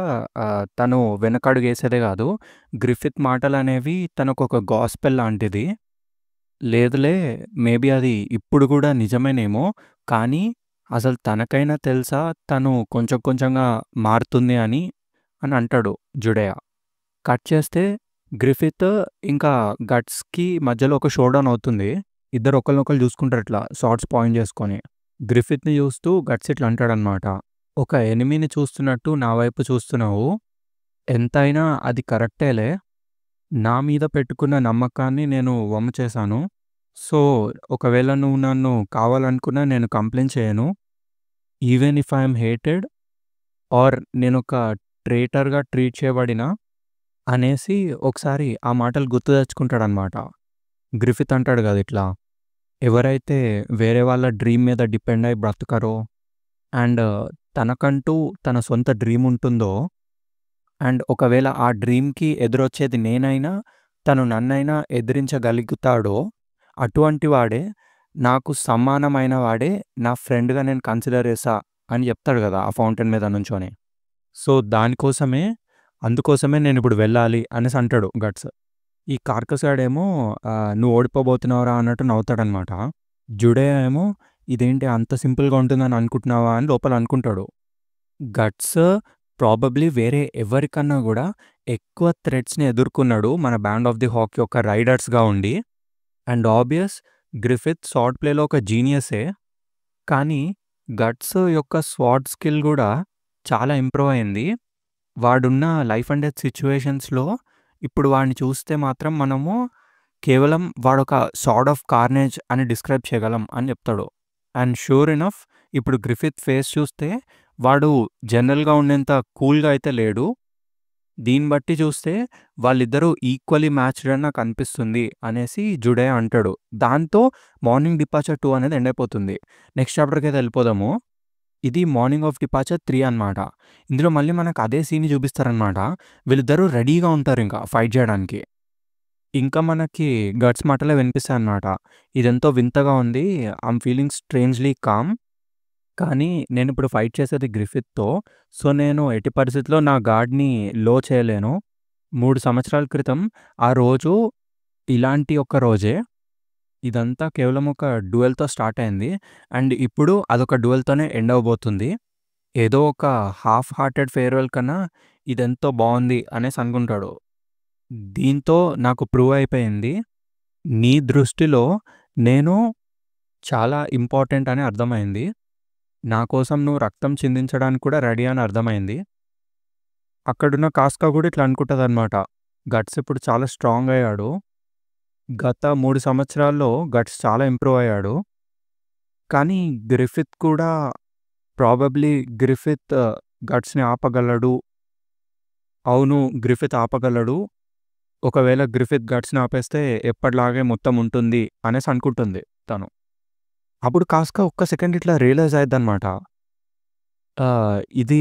తను వెనకడుగేసేదే గాదు. గ్రిఫిత్ మాటలనేవి తనకొక గాస్పెల్ లాంటిది. లేదులే మేబీ అది ఇప్పుడు గూడా నిజమేనేమో. కానీ అసలు తనకైనా తెలుసా తను కొంచెం కొంచెంగా మారుతుంది అని అంటాడు జుడేయా. కట్ చేస్తే గ్రిఫిత్ ఇంకా గట్స్‌కి మధ్యలో ఒక షోడౌన్ అవుతుంది. ఇద్దరు ఒకళ్ళనొకళ్ళు చూసుకుంటారు ఇట్లా షార్ట్స్ పాయింట్ చేసుకొని. గ్రిఫిత్‌ని చూస్తూ గట్స్ ఇట్లా అంటాడనమాట. ఒక ఎనిమీని చూస్తున్నట్టు నా వైపు చూస్తున్నావు. ఎంతైనా అది కరెక్టేలే. నా మీద పెట్టుకున్న నమ్మకాన్ని నేను వమ్ము చేశాను. సో, ఒకవేళ నువ్వు నన్ను కావాలనుకున్నా నేను కంప్లెయింట్ చేయను. Even if I am hated or నేనొక ట్రేటర్‌గా ట్రీట్ చేయబడినా అనేసి ఒకసారి ఆ మాటలు గుర్తు తెచ్చుకుంటాడనమాట. గ్రిఫిత్ అంటాడు గదా! ఇట్లా, ఎవరైతే వేరే వాళ్ళ డ్రీమ్ మీద డిపెండ్ అయ్యి బ్రతకరో అండ్ తనకంటూ తన సొంత డ్రీమ్ ఉంటుందో అండ్ ఒకవేళ ఆ డ్రీమ్‌కి ఎదురొచ్చేది నేనైనా, తను నన్నైనా ఎదిరించగలుగుతాడో అటువంటి వాడే నాకు సమానమైన వాడే నా ఫ్రెండ్‌గా నేను కన్సిడర్ చేశా అని చెప్తాడు గదా! ఆ ఫౌంటైన్ మీద నుంచొని. సో, అందుకోసమే నేనిప్పుడు వెళ్ళాలి అనేసి అంటాడు గట్స్. ఈ కార్కస్ గాడేమో నువ్వు ఓడిపోబోతున్నావురా అన్నట్టు నవ్వుతాడనమాట. జుడే ఏమో ఇదేంటి అంత సింపుల్‌గా ఉంటుందని అనుకుంటున్నావా అని లోపల అనుకుంటాడు. గట్స్ ప్రాబబ్లీ వేరే ఎవరికన్నా గూడా ఎక్కువ థ్రెట్స్‌ని ఎదుర్కొన్నాడు మన 'బ్యాండ్ ఆఫ్ ది హాక్' యొక్క రైడర్స్‌గా ఉండి. అండ్ ఆబ్వియస్ గ్రిఫిత్ స్వార్డ్ ప్లేలో ఒక జీనియసే. కానీ గట్స్ యొక్క స్వార్డ్ స్కిల్ గూడా చాలా ఇంప్రూవ్ అయింది. వాడున్న లైఫ్ అండ్ డెత్ సిట్యుయేషన్స్‌లో ఇప్పుడు వాడిని చూస్తే మాత్రం మనము కేవలం వాడొక సార్డ్ ఆఫ్ కార్నేజ్ అని డిస్క్రైబ్ చేయగలం అని చెప్తాడు. అండ్ ష్యూర్ ఎనఫ్ ఇప్పుడు గ్రిఫిత్ ఫేస్ చూస్తే వాడు జనరల్‌గా ఉండేంత కూల్‌గా అయితే లేడు. దీన్ని బట్టి చూస్తే వాళ్ళిద్దరూ ఈక్వల్లీ మ్యాచ్డ్ అని నాకు అనిపిస్తుంది అనేసి జుడే అంటాడు. దాంతో 'మార్నింగ్ డిపార్చర్ 2' అనేది ఎండ్ అయిపోతుంది. నెక్స్ట్ చాప్టర్‌కైతే వెళ్ళిపోదాము. ఇది 'మార్నింగ్ ఆఫ్ డిపార్చర్ 3' అనమాట. ఇందులో మళ్ళీ మనకు అదే సీన్‌ని చూపిస్తారనమాట. వీళ్ళిద్దరూ రెడీగా ఉంటారింక ఫైట్ చేయడానికి. ఇంకా మనకి గట్స్ మాటలే వినిపిస్తాయనమాట. "ఇదెంతో వింతగా ఉంది. I'm feeling strangely calm. కానీ నేనిప్పుడు ఫైట్ చేసేది గ్రిఫిత్‌తో. సో, నేను ఎట్టి పరిస్థితిలో నా గార్డ్‌ని లో చేయలేను. 3 సంవత్సరాల క్రితం ఆ రోజు ఇలాంటి ఒక రోజే. ఇదంతా కేవలం ఒక డ్యూయల్‌తో స్టార్ట్ అయింది. అండ్ ఇప్పుడు అదొక డ్యూయల్‌తోనే ఎండ్ అవ్వబోతుంది. ఏదో ఒక హాఫ్ హార్టెడ్ ఫేర్‌వెల్ కన్నా ఇదెంతో బావుంది" అనేసి అనుకుంటాడు. దీంతో నాకు ప్రూవ్ అయిపోయింది. నీ దృష్టిలో నేను చాలా ఇంపార్టెంట్ అని అర్థమైంది. నా కోసం నువ్వు రక్తం చిందించడానికి కూడా రెడీ అని అర్థమైంది. అక్కడున్న కాస్కా కూడా ఇట్లా అనుకుంటదనమాట. గట్స్ ఇప్పుడు చాలా స్ట్రాంగ్ అయ్యాడు. గత 3 సంవత్సరాల్లో గట్స్ చాలా ఇంప్రూవ్ అయ్యాడు. కానీ గ్రిఫిత్ కూడా ప్రాబబ్లీ గ్రిఫిత్ గట్స్‌ని ఆపగలడు. అవును, గ్రిఫిత్ ఆపగలడు. ఒకవేళ గ్రిఫిత్ గట్స్‌ని ఆపేస్తే ఎప్పటిలాగే మొత్తం ఉంటుంది అనేసి అనుకుంటుంది తను. అప్పుడు కాస్కా ఒక్క సెకండ్ ఇట్లా రియలైజ్ అయ్యిద్దనమాట. ఇది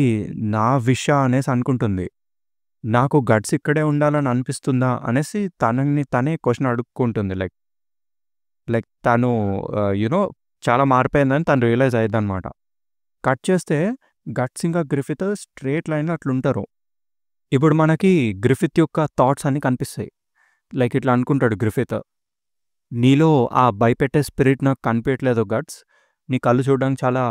నా విష అనేసి అనుకుంటుంది. నాకు గట్స్ ఇక్కడే ఉండాలని అనిపిస్తుందా అనేసి తనని తనే క్వెషన్ అడుక్కుంటుంది. లైక్ తను చాలా మారిపోయిందని తను రియలైజ్ అయ్యిద్దనమాట. కట్ చేస్తే గట్స్ ఇంకా గ్రిఫిత్ స్ట్రెయిట్ లైన్‌లో అట్లుంటారు. ఇప్పుడు మనకి గ్రిఫిత్ యొక్క థాట్స్ అన్నీ కనిపిస్తాయి. లైక్ ఇట్లా అనుకుంటాడు గ్రిఫిత్. నీలో ఆ భయపెట్టే స్పిరిట్ నాకు కనిపియట్లేదు గట్స్. నీ కళ్ళు చూడడానికి చాలా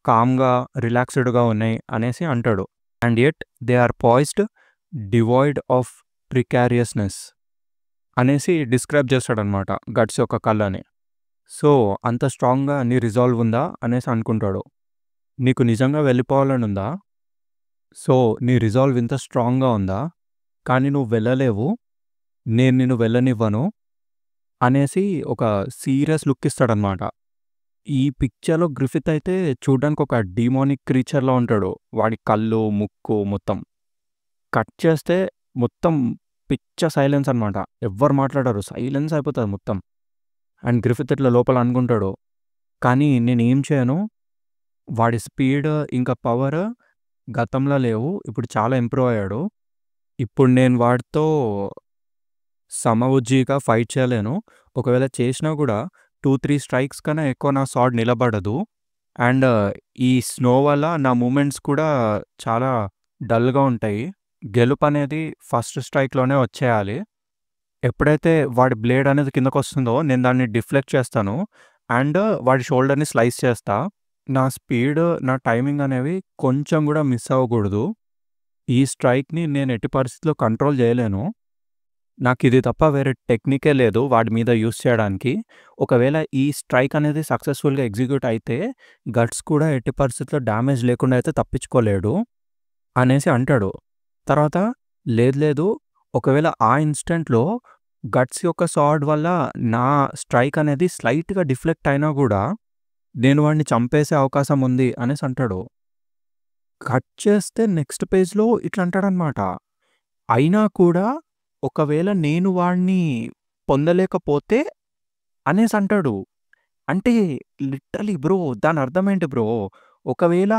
కామ్‌గా, రిలాక్స్‌డ్‌గా ఉన్నాయి అనేసి అంటాడు. And yet they are poised, devoid of precariousness అనేసి డిస్క్రైబ్ చేస్తాడనమాట గట్స్ యొక్క కళ్ళని. సో, అంత స్ట్రాంగ్‌గా నీ రిజాల్వ్ ఉందా అనేసి అనుకుంటాడు. నీకు నిజంగా వెళ్ళిపోవాలనుందా? సో, నీ రిజాల్వ్ ఇంత స్ట్రాంగ్‌గా ఉందా? కానీ నువ్వు వెళ్ళలేవు. నేను నిన్ను వెళ్ళనివ్వను అనేసి ఒక సీరియస్ లుక్ ఇస్తాడనమాట. ఈ పిక్చర్‌లో గ్రిఫిత్ అయితే చూడ్డానికి ఒక డీమోనిక్ క్రీచర్‌లా ఉంటాడు. వాడి కళ్ళు, ముక్కు మొత్తం. కట్ చేస్తే మొత్తం పిచ్చ సైలెన్స్ అనమాట. ఎవ్వరు మాట్లాడరు. సైలెన్స్ అయిపోతది మొత్తం. అండ్ గ్రిఫిత్ ఇట్లా లోపల అనుకుంటాడు. కానీ నేనేం చేయను. వాడి స్పీడ్ ఇంకా పవర్ గతంలో లేవు. ఇప్పుడు చాలా ఇంప్రూవ్ అయ్యాడు. ఇప్పుడు నేను వాడితో సమవుజ్జీగా ఫైట్ చేయలేను. ఒకవేళ చేసినా కూడా 2, 3 స్ట్రైక్స్ కన్నా ఎక్కువ నా స్వార్డ్ నిలబడదు. అండ్ ఈ స్నో వల్ల నా మూవ్‌మెంట్స్ కూడా చాలా డల్‌గా ఉంటాయి. గెలుపనేది ఫస్ట్ స్ట్రైక్‌లోనే వచ్చేయాలి. ఎప్పుడైతే వాడి బ్లేడ్ అనేది కిందకొస్తుందో నేను దాన్ని డిఫ్లెక్ట్ చేస్తాను. అండ్ వాడి షోల్డర్‌ని స్లైస్ చేస్తా. నా స్పీడ్, నా టైమింగ్ అనేవి కొంచెం కూడా మిస్ అవ్వకూడదు. ఈ స్ట్రైక్‌ని నేను ఎట్టి పరిస్థితిలో కంట్రోల్ చేయలేను. నాకిది తప్ప వేరే టెక్నికే లేదు వాడి మీద యూజ్ చేయడానికి. ఒకవేళ ఈ స్ట్రైక్ అనేది సక్సెస్‌ఫుల్‌గా ఎగ్జిక్యూట్ అయితే గట్స్ కూడా ఎట్టి పరిస్థితిలో డ్యామేజ్ లేకుండా అయితే తప్పించుకోలేడు అనేసి అంటాడు. తర్వాత లేదు లేదు, ఒకవేళ ఆ ఇన్‌స్టంట్‌లో గట్స్ యొక్క స్వార్డ్ వల్ల నా స్ట్రైక్ అనేది స్లైట్‌గా డిఫ్లెక్ట్ అయినా గూడా నేను వాడిని చంపేసే అవకాశం ఉంది అనేసి అంటాడు. కట్ చేస్తే నెక్స్ట్ పేజ్‌లో ఇట్లా అంటాడనమాట. అయినా కూడా ఒకవేళ నేను వాడిని పొందలేకపోతే అనేసి అంటాడు. అంటే లిటరల్లీ బ్రో, దాని అర్థం ఏంటి బ్రో? ఒకవేళ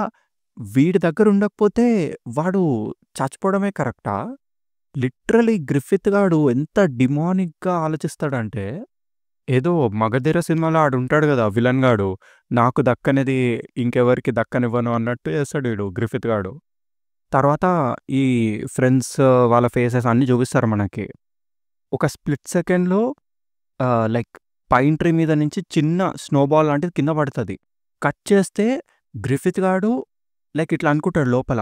వీడి దగ్గర ఉండకపోతే వాడు చచ్చిపోవడమే కరెక్టా? లిటరల్లీ గ్రిఫిత్ గాడు ఎంత డిమానిక్‌గా ఆలోచిస్తాడంటే, ఏదో 'మగధీర' సినిమాలో ఆడుంటాడు గదా! విలన్ గాడు. నాకు దక్కనిది ఇంకెవరికీ దక్కనివ్వను అన్నట్టు చేస్తాడు ఈడు గ్రిఫిత్ గాడు. తర్వాత ఈ ఫ్రెండ్స్ వాళ్ళ ఫేసెస్ అన్నీ చూపిస్తారు మనకి. ఒక స్ప్లిట్ సెకండ్‌లో లైక్ పైన్ ట్రీ మీద నుంచి చిన్న స్నోబాల్ లాంటిది కింద పడతది. కట్ చేస్తే గ్రిఫిత్ గాడు లైక్ ఇట్లా అనుకుంటాడు లోపల.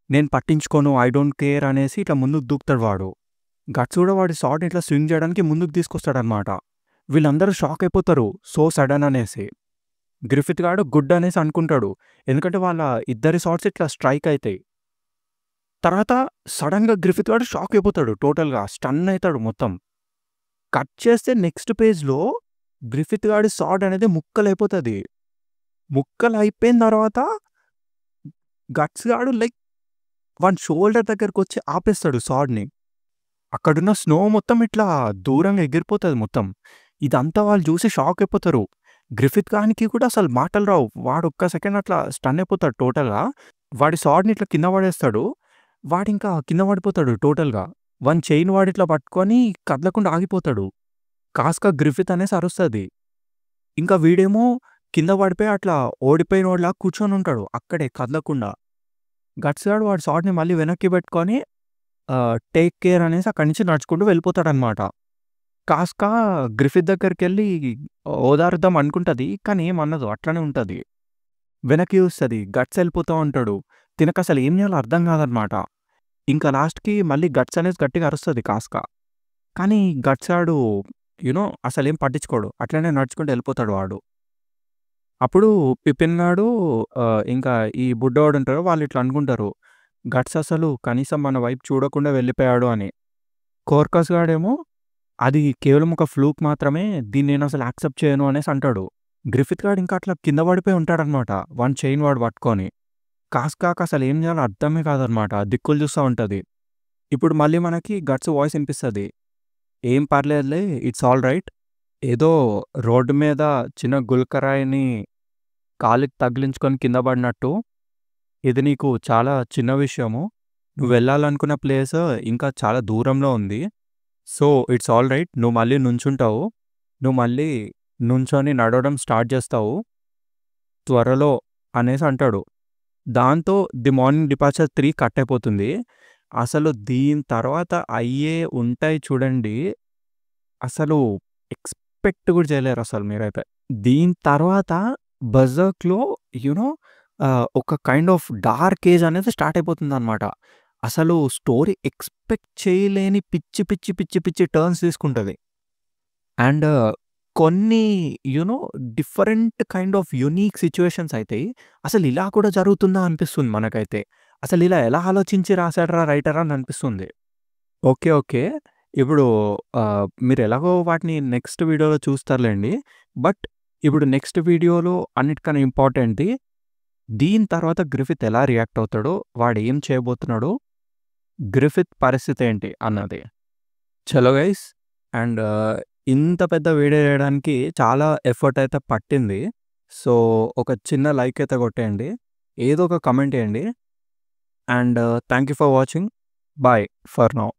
నేను పట్టించుకోను, ఐ డోంట్ కేర్ అనేసి ఇట్లా ముందుకు దూకుతాడు వాడు. గట్స్ కూడా వాడి షాట్‌ని ఇట్లా స్వింగ్ చేయడానికి ముందుకు తీసుకొస్తాడనమాట. వీళ్ళందరూ షాక్ అయిపోతారు. సో సడన్ అనేసి. గ్రిఫిత్ గాడు గుడ్ అనేసి అనుకుంటాడు. ఎందుకంటే వాళ్ళ ఇద్దరి షాట్స్ ఇట్లా స్ట్రైక్ అయితాయి. తర్వాత సడన్‌గా గ్రిఫిత్ గాడు షాక్ అయిపోతాడు టోటల్‌గా. స్టన్ అయితాడు మొత్తం. కట్ చేస్తే నెక్స్ట్ పేజ్‌లో గ్రిఫిత్ గాడి షాట్ అనేది ముక్కలైపోతది. ముక్కలయిపోయిన తర్వాత గట్స్ గాడు లైక్ వాని షోల్డర్ దగ్గరకొచ్చి ఆపేస్తాడు షాట్‌ని. అక్కడున్న స్నో మొత్తం ఇట్లా దూరంగా ఎగిరిపోతది మొత్తం. ఇదంతా వాళ్ళు చూసి షాక్ అయిపోతారు. గ్రిఫిత్ గానికి కూడా అసలు మాటలు రావు. వాడు ఒక్క సెకండ్ అట్లా స్టన్ అయిపోతాడు టోటల్‌గా. వాడి షాట్‌ని ఇట్లా కింద పడేస్తాడు. వాడింకా కింద పడిపోతాడు టోటల్‌గా. వాని చైన్ వాడిట్లా పట్టుకొని కదలకుండా ఆగిపోతాడు. కాస్క గ్రిఫిత్ అనేసి అరుస్తది. ఇంకా వీడేమో కింద పడిపోయి అట్లా ఓడిపోయినోడిలా కూర్చొనుంటాడు అక్కడే కదలకుండా. గట్స్ గాడు వాడి షాట్‌ని మళ్ళీ వెనక్కి పెట్టుకొని టేక్ కేర్ అనేసి అక్కడి నుంచి నడుచుకుంటూ వెళ్ళిపోతాడనమాట. కాస్క గ్రిఫిత్ దగ్గరికెళ్ళి ఓదారుద్దాం అనుకుంటది. కానీ ఏమనదు. అట్లనే ఉంటది. వెనక్కి చూస్తది. గట్స్ ఎళ్ళిపోతా ఉంటాడు. తినకసలు ఏం చేయాలో అర్థం కాదనమాట. ఇంకా లాస్ట్‌కి మళ్ళీ గట్స్ అనేసి గట్టిగా అరుస్తది కాస్క. కానీ గట్స్ గాడు అసలేం పట్టించుకోడు. అట్లనే నడుచుకుంటూ ఎళ్ళిపోతాడు వాడు. అప్పుడు పిపిన్ గాడు ఇంకా ఈ బుడ్డోడుంటాడు. వాళ్ళిట్లా అనుకుంటారు. గట్స్ అసలు కనీసం మన వైపు చూడకుండా వెళ్ళిపోయాడు అని. కోర్కస్ గాడేమో అది కేవలం ఒక ఫ్లూక్ మాత్రమే. దీన్ని నేనసలు యాక్సెప్ట్ చేయను అనేసి అంటాడు. గ్రిఫిత్ గాడు ఇంకా అట్లా కింద పడిపోయి ఉంటాడనమాట. వాని చైన్ వాడు పట్టుకొని. కాస్కాకి అసలు ఏం చేయాలో అర్థమే కాదనమాట. దిక్కులు చూస్తా ఉంటది. ఇప్పుడు మళ్ళీ మనకి గట్స్ వాయిస్ ఇనిపిస్తది. ఏం పర్లేదులే, ఇట్స్ ఆల్ రైట్. ఏదో రోడ్డు మీద చిన్న గులకరాయిని కాలికి తగిలించుకొని కింద పడినట్టు. ఇది నీకు చాలా చిన్న విషయము. నువ్వు వెళ్ళాలనుకున్న ప్లేస్ ఇంకా చాలా దూరంలో ఉంది. So it's all right. నువ్వు మళ్ళీ నుంచుంటావు. నువ్వు మళ్ళీ నుంచొని నడవడం స్టార్ట్ చేస్తావు త్వరలో అనేసి అంటాడు. దాంతో ది మార్నింగ్ డిపార్చర్ 3 కట్ అయిపోతుంది. అసలు దీని తర్వాత అయ్యే ఉంటాయి చూడండి. అసలు ఎక్స్‌పెక్ట్ కూడా చేయలేరు అసలు మీరైతే. దీని తర్వాత బెర్సర్క్‌లో ఒక కైండ్ ఆఫ్ డార్క్ ఏజ్ అనేది స్టార్ట్ అయిపోతుందనమాట. అసలు స్టోరీ ఎక్స్‌పెక్ట్ చేయలేని పిచ్చి, పిచ్చి, పిచ్చి, పిచ్చి టర్న్స్ తీసుకుంటది. అండ్ కొన్ని different kind of unique situations అయితాయి. అసలు ఇలా కూడా జరుగుతుందా అనిపిస్తుంది మనకైతే. అసలు ఇలా ఎలా ఆలోచించి రాసాడురా రైటర్ అని అనిపిస్తుంది. ఓకే. ఓకే. ఇప్పుడు మీరు ఎలాగో వాటిని నెక్స్ట్ వీడియోలో చూస్తారులెండి. బట్ ఇప్పుడు నెక్స్ట్ వీడియోలో అన్నిటికన్నా ఇంపార్టెంట్‌ది దీని తర్వాత గ్రిఫిత్ ఎలా రియాక్ట్ అవుతాడో, వాడు ఏం చేయబోతున్నాడో, గ్రిఫిత్ పరిస్థితి ఏంటి అన్నది. చలో గైస్. అండ్ ఇంత పెద్ద వీడియో చేయడానికి చాలా ఎఫర్ట్ అయితే పట్టింది. సో ఒక చిన్న లైక్ అయితే కొట్టేయండి. ఏదో ఒక కమెంట్ చేయండి. And thank you for watching. Bye for now.